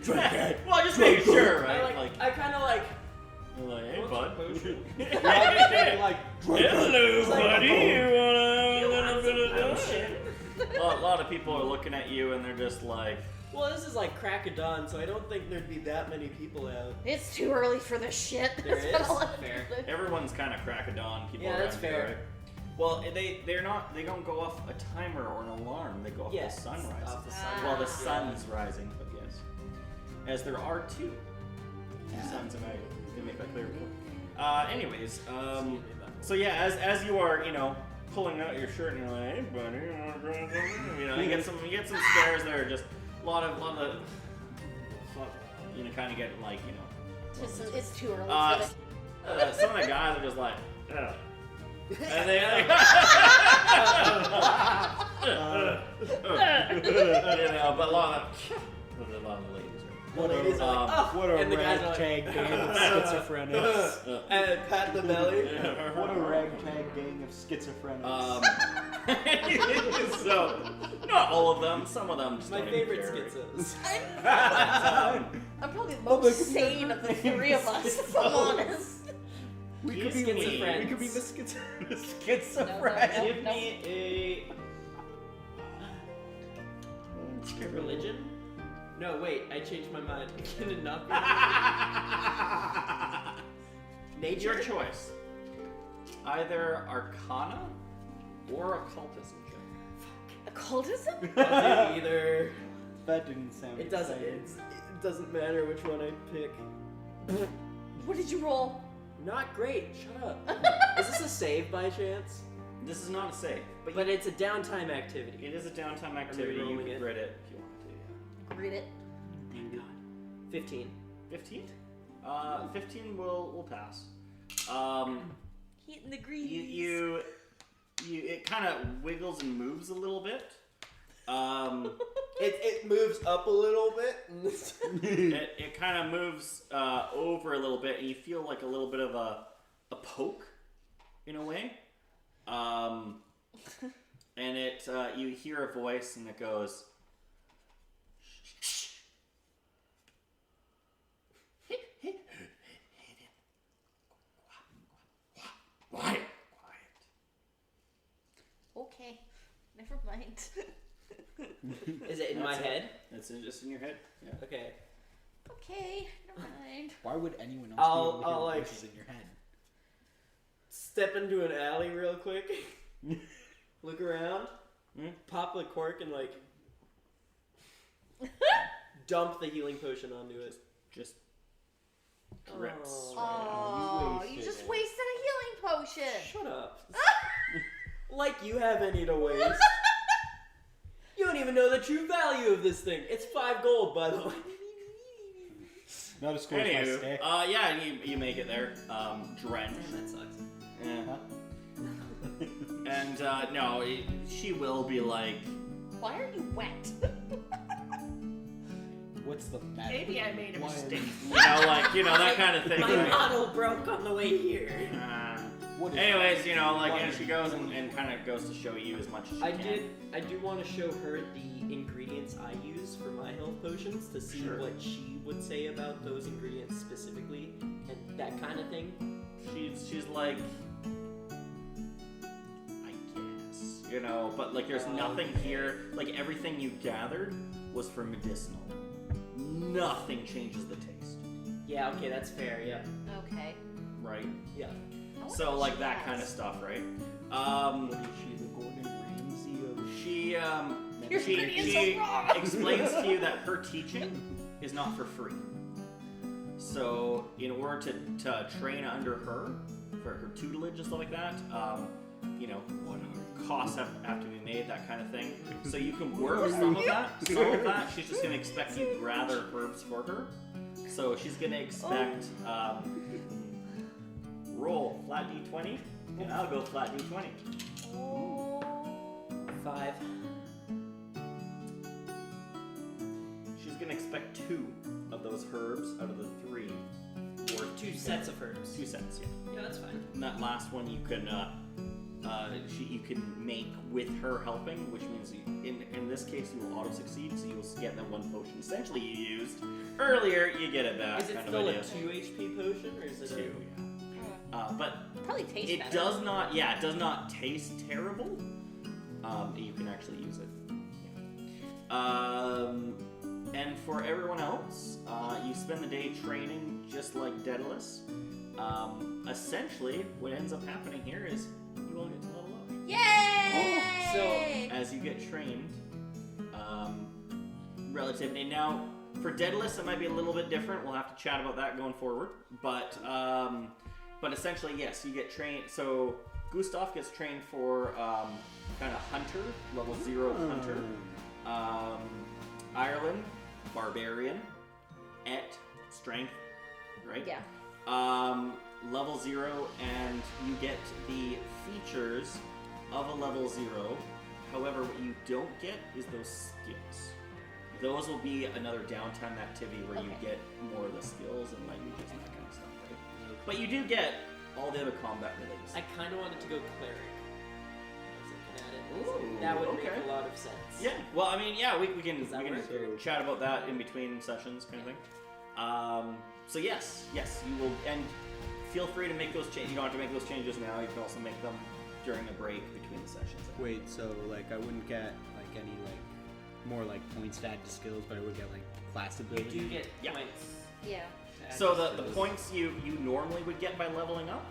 Said. Well, just making sure, right? I kind of like. You're like, hey, "What's bud. a potion?" like, Hello, buddy. You You want a want little some bit of potion? A lot of people are looking at you, and they're just like, Well, this is like crack of dawn, so I don't think there'd be that many people out. It's too early for this shit. There That's what is? I'll let you Fair. know. everyone's kind of crack of dawn. People Yeah, that's around here, fair. right? Well, they're not. They don't go off a timer or an alarm. They go off Yes, the sun rising. off the sun. Well, the Ah. sun's rising, but yes, as there are two suns of Agate. They make that clear. Anyways, so yeah, as you are, pulling out your shirt and you're like, hey buddy, you want to try something? You get some stares that are just a lot of kind of get like, It's too early for this. some of the guys are just like, ugh. And they but a lot of the ladies are. What ladies are like, What a and the guys are like, ragtag gang of schizophrenics. and pat the belly. What a ragtag gang of schizophrenics. So, not all of them. Some of them just My don't favorite even care. schizos. I'm probably the most sane of the three of us, if I'm honest. We could be schizophrenics. We could be the schizophrenics. Give me a religion. No, wait, I changed my mind. Can it not be? Nature. Your choice. Either Arcana or Occultism check. Occultism? I'll do either. That didn't sound It doesn't. exciting. It doesn't matter which one I pick. What did you roll? Not great. Shut up. Is this a save by chance? This is not a save, But it's a downtime activity. it is a downtime activity. You rolling can it? grid it if you want to. Read it. Thank God. 15. 15? 15 will pass. Heat in the grease. You it kind of wiggles and moves a little bit. It moves up a little bit. It kind of moves over a little bit, and you feel like a little bit of a poke, in a way. And it you hear a voice, and it goes, Quiet. Okay. Never mind. Is it in my That's it. head? It's just in your head. Yeah. Okay. Okay. Never mind. Why would anyone else I'll- be able to I'll, hear like- voices in your head? Step into an alley real quick. Look around. Hmm? Pop the cork and like dump the healing potion onto it. Just drips. Oh, you wasted just it. wasted a healing potion. Shut up. Like you have any to waste. You don't even know the true value of this thing. It's 5 gold, by the way. Not as cool as my Anywho, stick. yeah, you make it there, drenched. That sucks. Yeah. And no, she will be like, Why are you wet? What's the matter? Maybe I made a Why are mistake. that kind of thing. My Right? model broke on the way here. What is Anyways, Why? and she goes and kind of goes to show you as much as she can. I do want to show her the ingredients I use for my health potions to see Sure. what she would say about those ingredients specifically and that kind of thing. She's like, I guess, but like there's nothing here. Like everything you gathered was for medicinal. Nothing changes the taste, Yeah, okay, that's fair. Yeah, Okay. right? yeah. I wonder So what like she that has. kind of stuff, right? What is she, the Gordon Ramsay of... She Your ingredients are wrong. explains to you that her teaching is not for free. So in order to train under her, for her tutelage and stuff like that, what costs have to be made, that kind of thing. So you can work some of that. Some of that, she's just going to expect you to gather herbs for her. So she's going to expect roll flat d20, and I'll go flat d20. 5. She's going to expect 2 of those herbs out of the 3. Or 2 sets of herbs. 2 sets, yeah. Yeah, that's fine. And that last one you can you can make with her helping, which means in this case you will auto succeed, so you will get that 1 potion essentially you used earlier. You get it back. Is it kind still of a idea. 2 HP potion, or is it 2? Yeah. But Probably tastes it better. does not. Yeah, it does not taste terrible. You can actually use it. Yeah. And for everyone else, you spend the day training just like Daedalus. Essentially, what ends up happening here is you all get to level up. Yay! So, As you get trained, relatively. Now, for Daedalus, it might be a little bit different. We'll have to chat about that going forward. But essentially, yes, you get trained. So Gustav gets trained for kind of hunter, level 0 hunter. Irelyn, barbarian. Strength, right? Yeah. Level 0, and you get the features of a level 0. However, what you don't get is those skills. Those will be another downtime activity where you get more of the skills and languages and that kind of stuff, right? But you do get all the other combat related I stuff. kind of wanted to go cleric. I was looking at it. Ooh, that would okay. make a lot of sense. Yeah, well, I mean, yeah, we can Does that work? chat about that in between sessions, kind of thing. So yes, you will, and feel free to make those changes. You don't have to make those changes now. You can also make them during a break between the sessions. Wait, so like I wouldn't get like any like more like points to add to skills, but I would get like class You ability. do get Yeah. points. Yeah. to add So to the skills. points you normally would get by leveling up,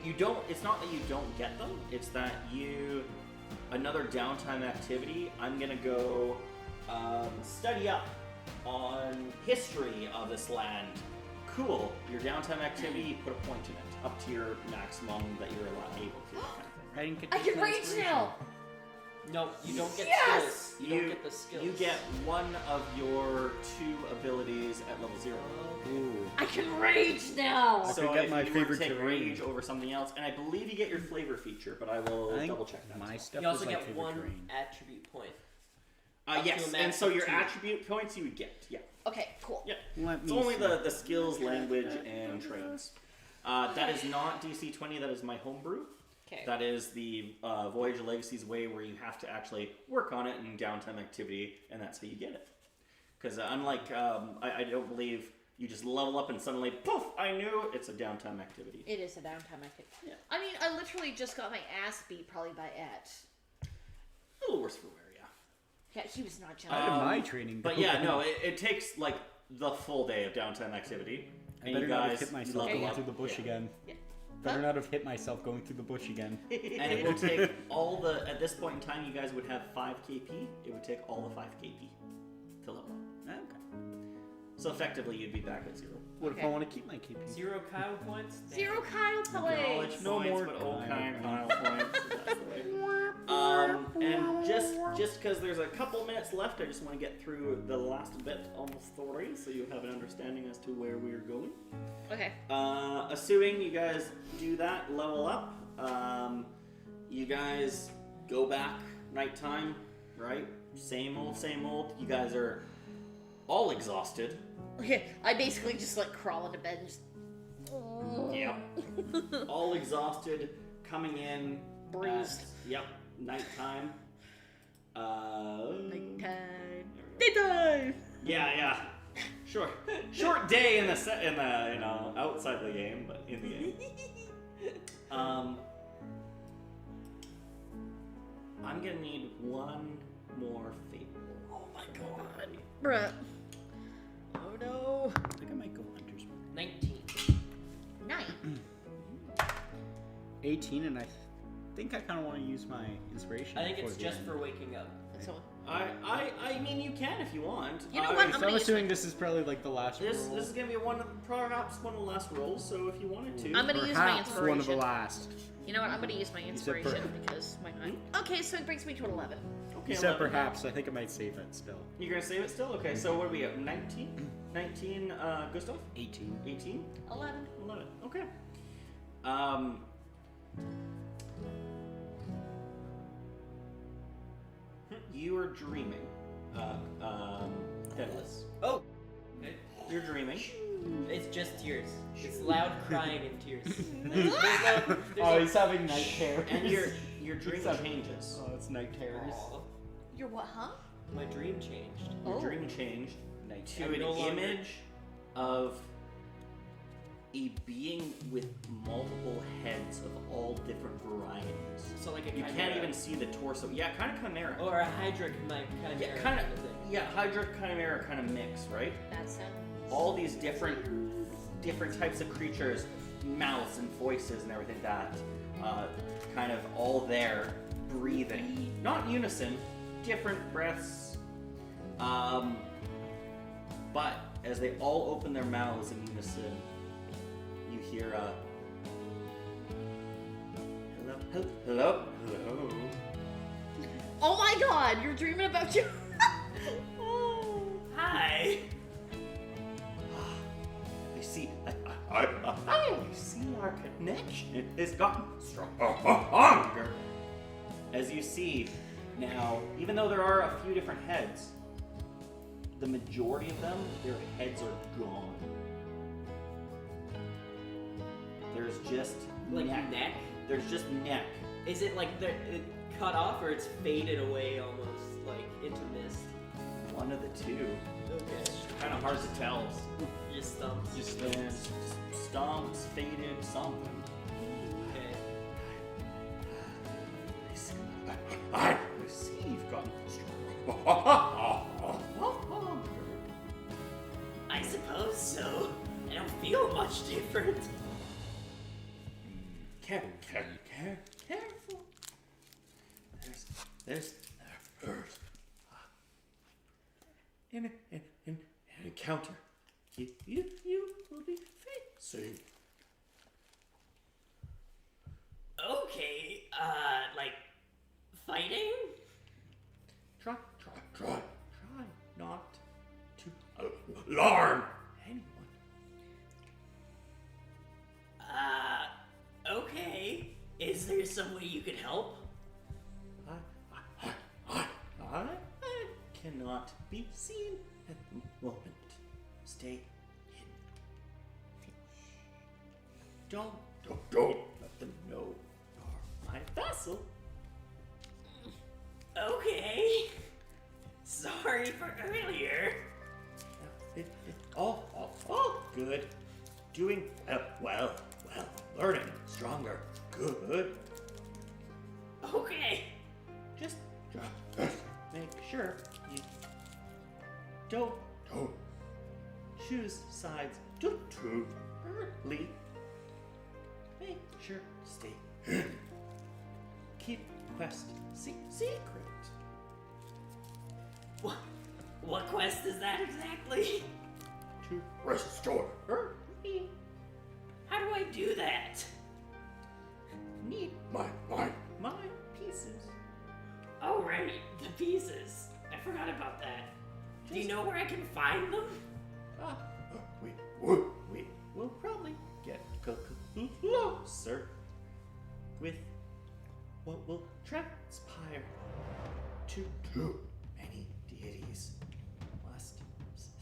you don't. It's not that you don't get them. It's that another downtime activity. I'm gonna go study up on history of this land. Cool. Your downtime activity, you put a point in it, up to your maximum that you're able to. Kind of thing. I didn't get I this can rage inspiration. now! No, you don't get Yes! skills. You don't get the skills. You get one of your 2 abilities at level 0. Ooh. I can rage now! I So forget if my you were to favorite take terrain. rage over something else, and I believe you get your flavor feature, but I will I think double check that. my stuff You also was like get favorite 1 terrain. attribute point. Up to Yes, a max and so of your 2. attribute points you would get. Yeah. Okay, cool. Yeah. Let It's me only see. the skills, language, and traits. That is not DC 20. That is my homebrew. Okay. That is the Voyages Legacies way, where you have to actually work on it in downtime activity, and that's how you get it. Because unlike, I don't believe you just level up and suddenly, poof, I knew it's a downtime activity. It is a downtime activity. Yeah. I mean, I literally just got my ass beat probably by Ed. A little worse for wear, yeah. Yeah, he was not How gentle. did my training go? But yeah, no, it takes like the full day of downtime activity. I And better you not have guys hit myself level going up. through the bush Yeah. again. Yeah. Better Huh? not have hit myself going through the bush again. And it will take all the, at this point in time, you guys would have 5 KP. It would take all the 5 KP to level up. Okay. So effectively, you'd be back at 0. What if I Okay. want to keep my KP? 0 Kyle points. Damn. 0 Kyle Knowledge points! No points, more but all Kyle kind points. points. So that's the way. And just because there's a couple minutes left, I just want to get through the last bit on the story, so you have an understanding as to where we're going. Okay. Assuming you guys do that, level up, you guys go back nighttime, right? Same old, same old. You guys are all exhausted. Okay, I basically just like crawl into bed and just. Yep. All exhausted, coming in. Bruised. Yep. Nighttime. Nighttime. Daytime! Yeah. Short day in the outside the game, but in the game. I'm gonna need one more favor. Oh my god. Bruh. Oh no. I think I might go Hunter's Mark. 19. 9. 18, and I think I kind of want to use my inspiration. I think before it's the just end. for waking up. So, I mean, you can if you want. You know what? So I'm assuming this is probably like the last This roll. is gonna be perhaps one of the last rolls. So if you wanted to, I'm gonna use my Perhaps inspiration. one of the last. You know what? I'm gonna use my said inspiration because why not? Okay, so it brings me to an 11. okay, You said 11. perhaps. I think I might save it still. You're gonna save it still? Okay, so what are we at? 19? 19, Gustav? 18. 18? 11. 11. Okay. You are dreaming. Daedalus. Oh! Okay. You're dreaming. It's just tears. It's loud crying and tears. Oh, he's having night terrors. And your dream changes. Oh, it's night terrors. Aw, You're what, huh? my dream changed. Your Oh. dream changed to I'm an no longer- image of a being with multiple heads of all different varieties. So like a You chimera. can't even see the torso. Yeah, kind of chimera. Or a hydra kind of Yeah, kind of. Yeah, Hydra chimera kind of mix, right? That sounds. All these different types of creatures, mouths and voices and everything that, kind of all there, breathing, not in unison, different breaths. But as they all open their mouths in unison, you hear a hello. Oh my god, you're dreaming about you. Oh. Hi. I see. I see our connection has gotten stronger. As you see now, even though there are a few different heads, the majority of them, their heads are gone. There's just Like neck? There's just neck. Is it like it cut off or it's faded away almost like into mist? One of the two. Okay. Kind of hard to tell. Just stumps. Just stomps, faded, something. Okay. I see you've gotten stronger. I suppose so. I don't feel much different. Careful. There's an encounter. You will be facing. Okay, like fighting? Try not to alarm anyone. Okay. Is there some way you could help? I cannot be seen at the moment. Stay hidden. Don't let them know you're my vassal. Okay. Sorry for earlier. All good. Doing well. Learning stronger. Good. Okay. Just make sure you don't choose sides too early. Make sure to stay hidden. Keep quest secret. What quest is that exactly? To restore me. How do I do that? Need my pieces. Oh, right, the pieces. I forgot about that. Do you know where I can find them? We will probably get closer with what will transpire to too many deities. Must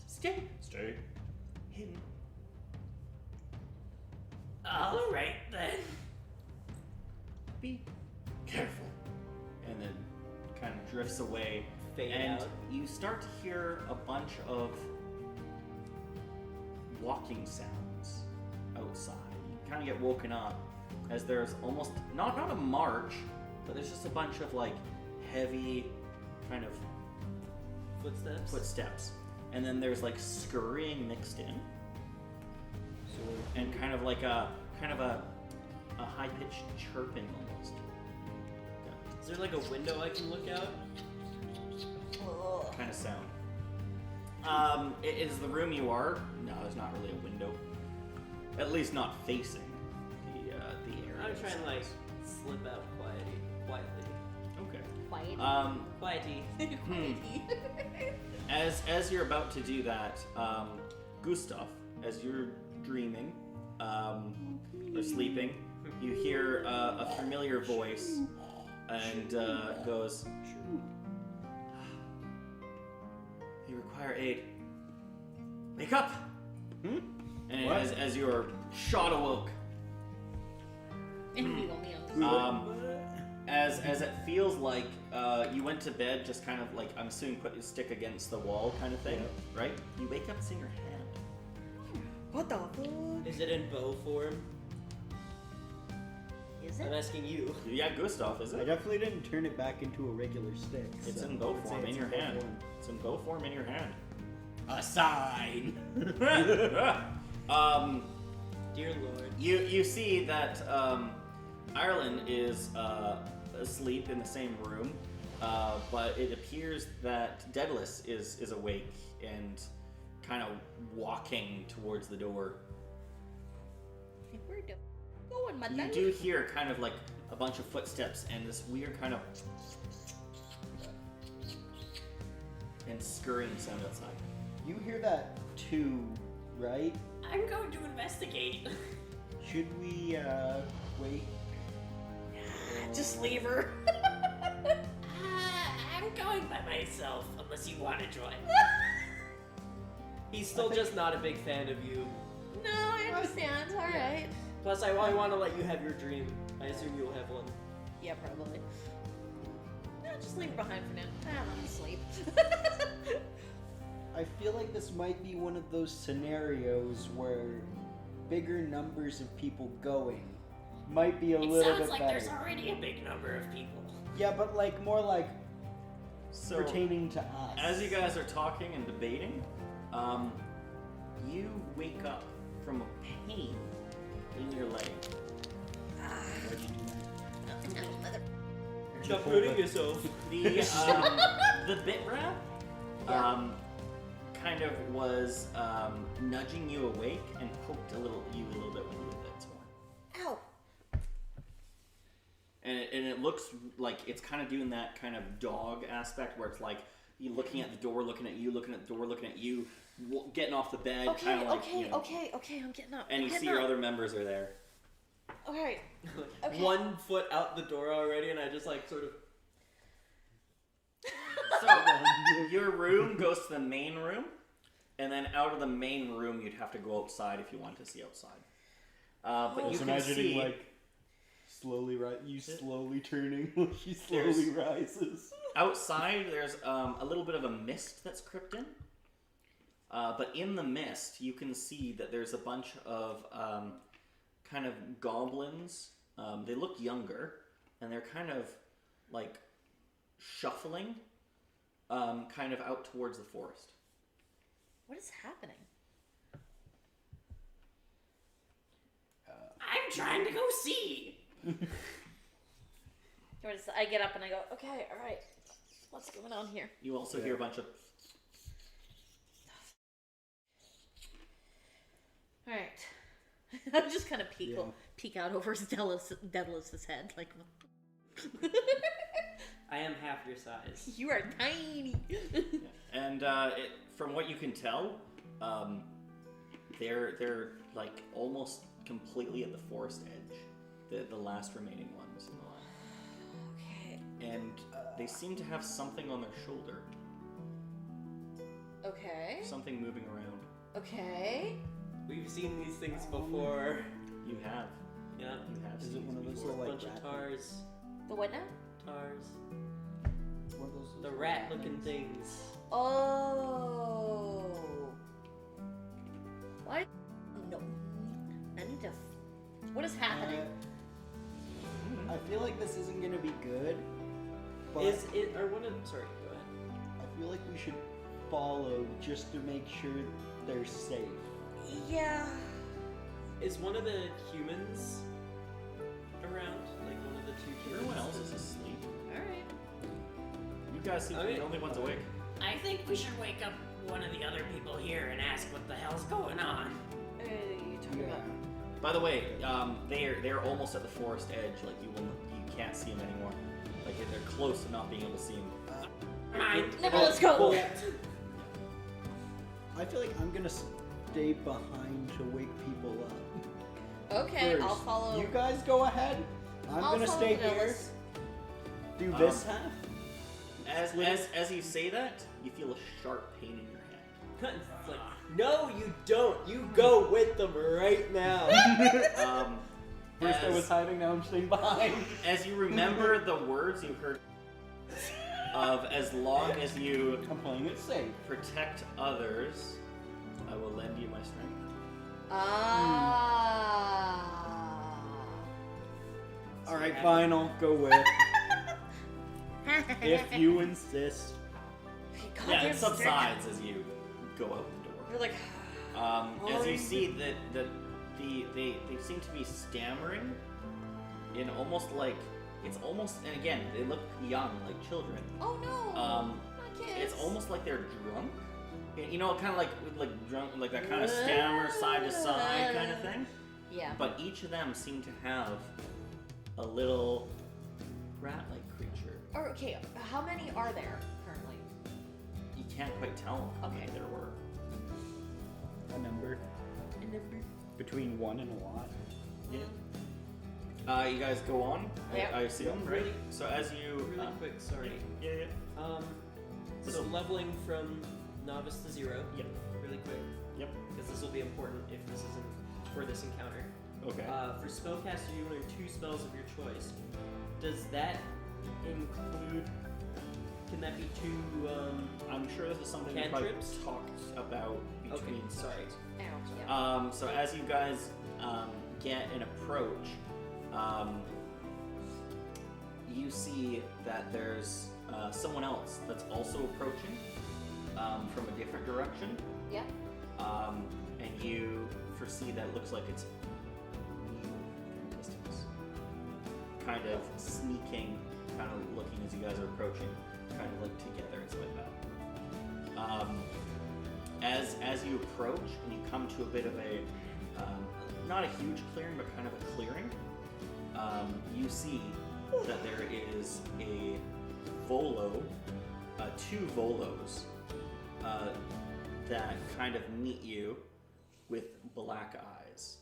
stay hidden. All right then. Be careful. And then kind of drifts away. Fade And out. you start to hear a bunch of walking sounds outside. You kind of get woken up as there's almost not a march, but there's just a bunch of like heavy kind of footsteps. And then there's like scurrying mixed in. And kind of a high pitched chirping almost. Is there like a window I can look out? kind of sound. It is the room you are. No, there's not really a window. At least not facing the area. I'm trying to like slip out quietly. Okay. Quiet. Quiety. As you're about to do that, Gustav, as you're dreaming or sleeping, you hear a familiar voice, and goes, "You require aid. Wake up!" And as you're shot awoke, as it feels like you went to bed, just kind of like, I'm assuming, put your stick against the wall kind of thing, right? You wake up, it's in your hand. What the fuck? Is it in bow form? Is I'm it? asking you. Yeah, Gustav, is I it? definitely didn't turn it back into a regular stick. It's so in bow I'd say form it's in your bow hand. form. It's in bow form in your hand. A sign. Dear Lord. You see that Irelyn is asleep in the same room, but it appears that Daedalus is awake and kind of walking towards the door. Where the going, my You love? do hear kind of like a bunch of footsteps and this weird kind of and scurrying sound outside. You hear that too, right? I'm going to investigate. Should we wait? Just leave her. I'm going by myself, unless you want to join. He's still just not a big fan of you. No, I understand. All right. Plus, I want to let you have your dream. I assume you'll have one. Yeah, probably. No, just leave her behind for now. I'm asleep. I feel like this might be one of those scenarios where bigger numbers of people going might be a It little sounds bit like better. there's already a big number of people. Yeah, but like more like So pertaining to us. as you guys are talking and debating, you wake up from a pain in your leg. Why'd you do that? Stop hurting yourself. The bit wrap kind of was nudging you awake and poked you a little bit when you were a bit torn. Ow. And it looks like it's kind of doing that kind of dog aspect where it's like you looking at the door, looking at you, looking at the door, looking at you, getting off the bed, Okay, kind of like, okay, you know, okay, I'm getting up. and you see your other members are there. Okay. Okay. 1 foot out the door already, and I just like sort of. So your room goes to the main room, and then out of the main room you'd have to go outside if you want to see outside. But you can see slowly slowly turning while she slowly rises. outside there's a little bit of a mist that's crept in. But in the mist you can see that there's a bunch of kind of goblins. They look younger, and they're kind of like shuffling kind of out towards the forest. What is happening? I'm trying to go see. I get up and I go, okay, all right. What's going on here? You also hear a bunch of All right. I'm just kind of peek out over Daedalus's head, like. I am half your size. You are tiny. and from what you can tell, they're like almost completely at the forest edge, the last remaining ones in the line. Okay. And they seem to have something on their shoulder, Okay. something moving around. Okay. We've seen these things before. You have. Yeah. You have Is seen it one of these those before. little, Bunch like, of tars. The what now? Tars. What are those The little rat-looking things. Oh. What? No. I need to. What is happening? I feel like this isn't gonna be good. But Is it or one of? Sorry, go ahead. I feel like we should follow just to make sure they're safe. Yeah. Is one of the humans around? Like one of the two humans? Everyone else is asleep. All right. You guys seem to be the only ones awake. I think we should wake up one of the other people here and ask what the hell's going on. You talking about? By the way, they're almost at the forest edge. Like you can't see them anymore. Like they're close to not being able to see them. Never, let's go. I feel like I'm gonna stay behind to wake people up. Okay, First, I'll follow. You guys go ahead. I'm I'll gonna follow stay Daedalus. here. Do this half. As you say that, you feel a sharp pain in your hand. It's like, no, you don't. You go with them right now. First I was hiding, now I'm staying behind. As you remember the words you heard of, as long as you I'm playing it safe. protect others, I will lend you my strength. All right, fine. I'll go with. If you insist. Yeah, it subsides as you go out the door. You're like. As you see that they seem to be stammering in almost like it's almost, and again they look young, like children. Oh no. Not kids. It's almost like they're drunk. You know, kind of like drunk, like that kind of stammer side to side kind of thing. Yeah. But each of them seem to have a little rat-like creature. Or, okay, how many are there currently? You can't quite tell how many there were. A number. Between 1 and a lot. Yeah. You guys go on. Yep. I assume, right? Really- So as you Really quick, sorry. Yeah. So leveling from novice to 0. Yep. Really quick. Yep. Because this will be important if this isn't for this encounter. Okay. For spellcaster, you learn 2 spells of your choice. Does that include? Can that be 2? I'm sure this is something we probably cantrips? talked about between Okay, sorry. sessions. Yeah. So as you guys get an approach, you see that there's someone else that's also approaching from a different direction. Yeah. And you foresee that it looks like it's from distance. Kind of sneaking, kind of looking as you guys are approaching, kind of like together and stuff like that. As you approach and you come to a bit of a, not a huge clearing, but kind of a clearing, you see that there is a volo, 2 volos, that kind of meet you with black eyes.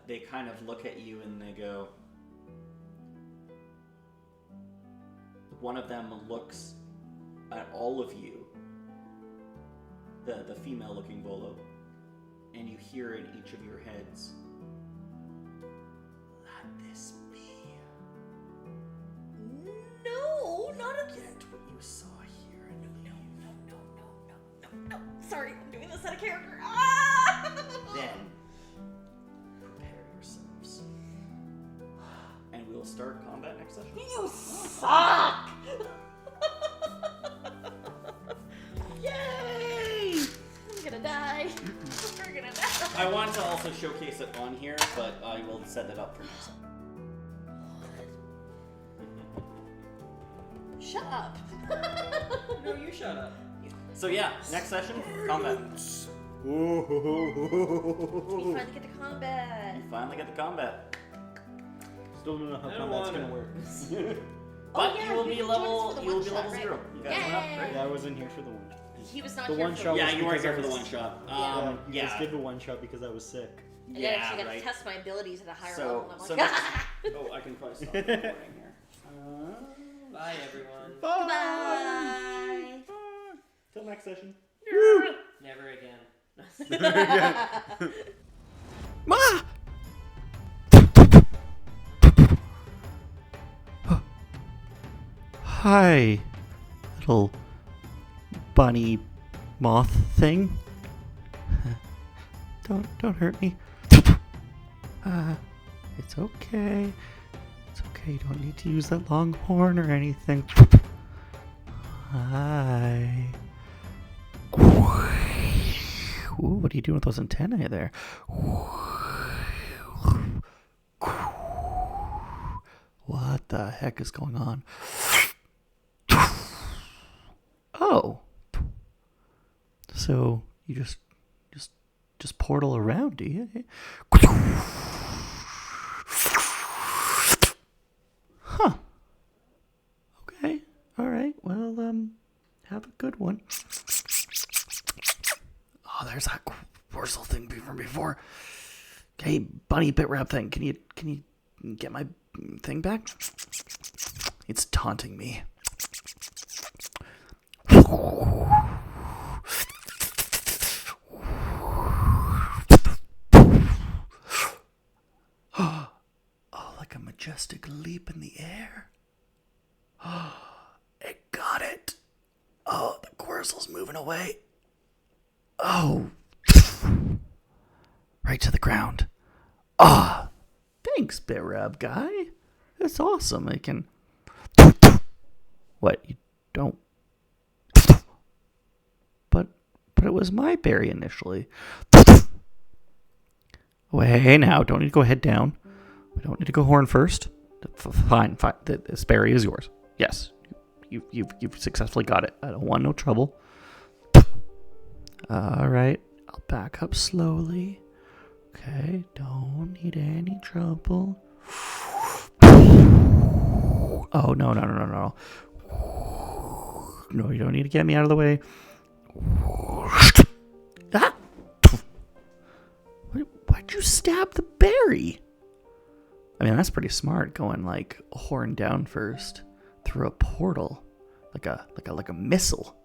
They kind of look at you and they go. One of them looks at all of you, the female-looking volo, and you hear in each of your heads, "Let this be." No, not a Get what you saw here and No. Sorry, I'm doing this out of character. Ah! then prepare yourselves, and we'll start combat next session. You suck! Yay! I'm gonna die. We're gonna die. I want to also showcase it on here, but I will set that up for next time. Shut up. No, you shut up. So yeah, next session, combat. We finally get to combat. You finally get the combat. Still don't know how I don't combat's wanna. gonna work. But yeah, you will you be can level. join us for the You will one be shot, level right? 0. You guys went up, right? Yeah, I wasn't here for the one. He was not The here one for shot the Yeah, you weren't because here I for the was- one shot. You Yeah. just did the one shot because I was sick. I got Yeah, to right. test my abilities at a higher So- level. And I'm so like, next- Oh, I can probably stop recording here. Bye, everyone. bye. Till next session. Never again. Ma! Hi, little bunny moth thing. Don't hurt me. It's okay. It's okay. You don't need to use that long horn or anything. Hi. What are you doing with those antennae there? What the heck is going on? Oh. So you just portal around, do you? Huh. Okay. All right. Well, have a good one. Oh, there's that Wurzel thing from before. Hey, bunny bit wrap thing. Can you get my thing back? It's taunting me. Oh, like a majestic leap in the air. It got it. Oh, the Quirzel's moving away. Oh. Right to the ground. Ah. Thanks, Bitrab guy. That's awesome. I can... What? You don't... But it was my berry initially. Oh, hey, now. Don't need to go head down. We don't need to go horn first. Fine. This berry is yours. Yes. You've successfully got it. I don't want no trouble. Alright. I'll back up slowly. Okay. Don't need any trouble. Oh, no. No, you don't need to get me out of the way. Ah! Why'd you stab the berry? I mean, that's pretty smart, going like horn down first through a portal, like a missile.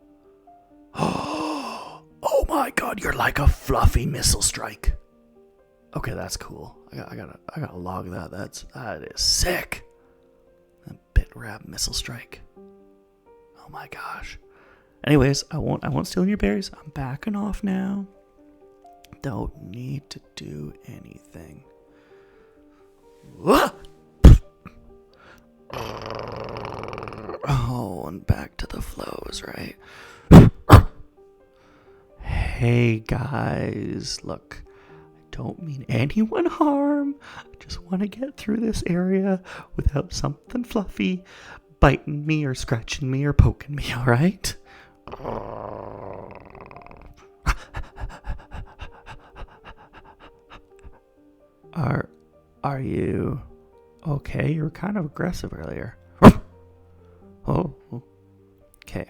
Oh my God, you're like a fluffy missile strike. Okay, that's cool. I gotta log that. That is sick. A Bitrab missile strike. Oh my gosh. Anyways, I won't steal your berries. I'm backing off now. Don't need to do anything. Oh, and back to the flows, right? Hey guys, look, I don't mean anyone harm. I just want to get through this area without something fluffy biting me or scratching me or poking me, alright? Are you okay? You were kind of aggressive earlier. Oh, okay.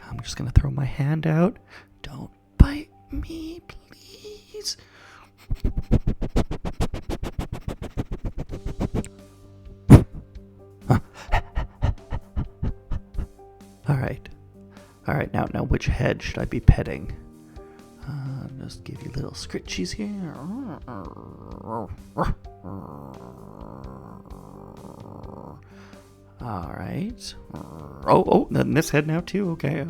I'm just gonna throw my hand out. Don't bite me, please. All right. Now, which head should I be petting? Just give you little scritchies here. All right. Oh, then this head now too. Okay.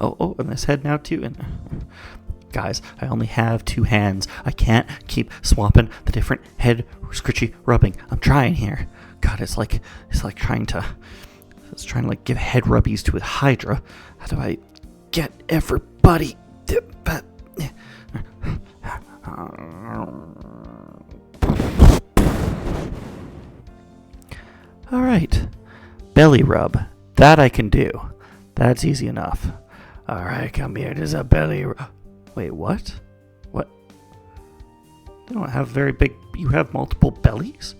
Oh, and this head now too. And guys, I only have 2 hands. I can't keep swapping the different head scritchy rubbing. I'm trying here. God, it's like trying to like give head rubbies to a hydra. How do I get everybody? All right, belly rub. That I can do. That's easy enough. All right, come here. There's a belly rub. Wait, what? What? They don't have very big... You have multiple bellies?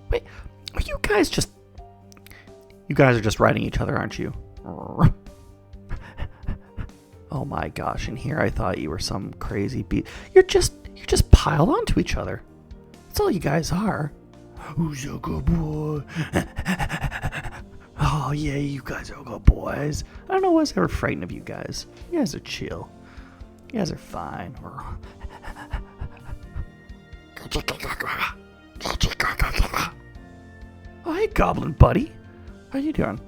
Wait, are you guys just... You guys are just riding each other, aren't you? Oh my gosh, in here I thought you were some crazy beast. You're just piled onto each other. That's all you guys are. Who's a good boy? Oh yeah, you guys are good boys. I don't know why I was ever frightened of you guys. You guys are chill. You guys are fine. Oh, hey, Goblin buddy. How you doing?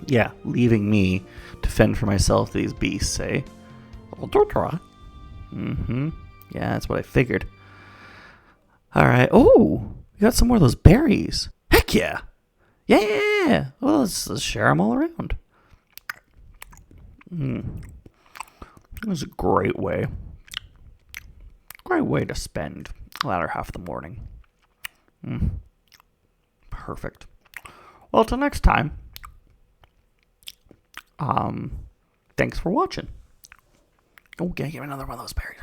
Yeah, leaving me to fend for myself these beasts, eh? Mm-hmm. Yeah, that's what I figured. Alright. Oh, you got some more of those berries. Heck yeah. Yeah. Well, let's share them all around. It was a great way to spend the latter half of the morning. Perfect. Well, till next time. Thanks for watching. Oh, can I get another one of those berries?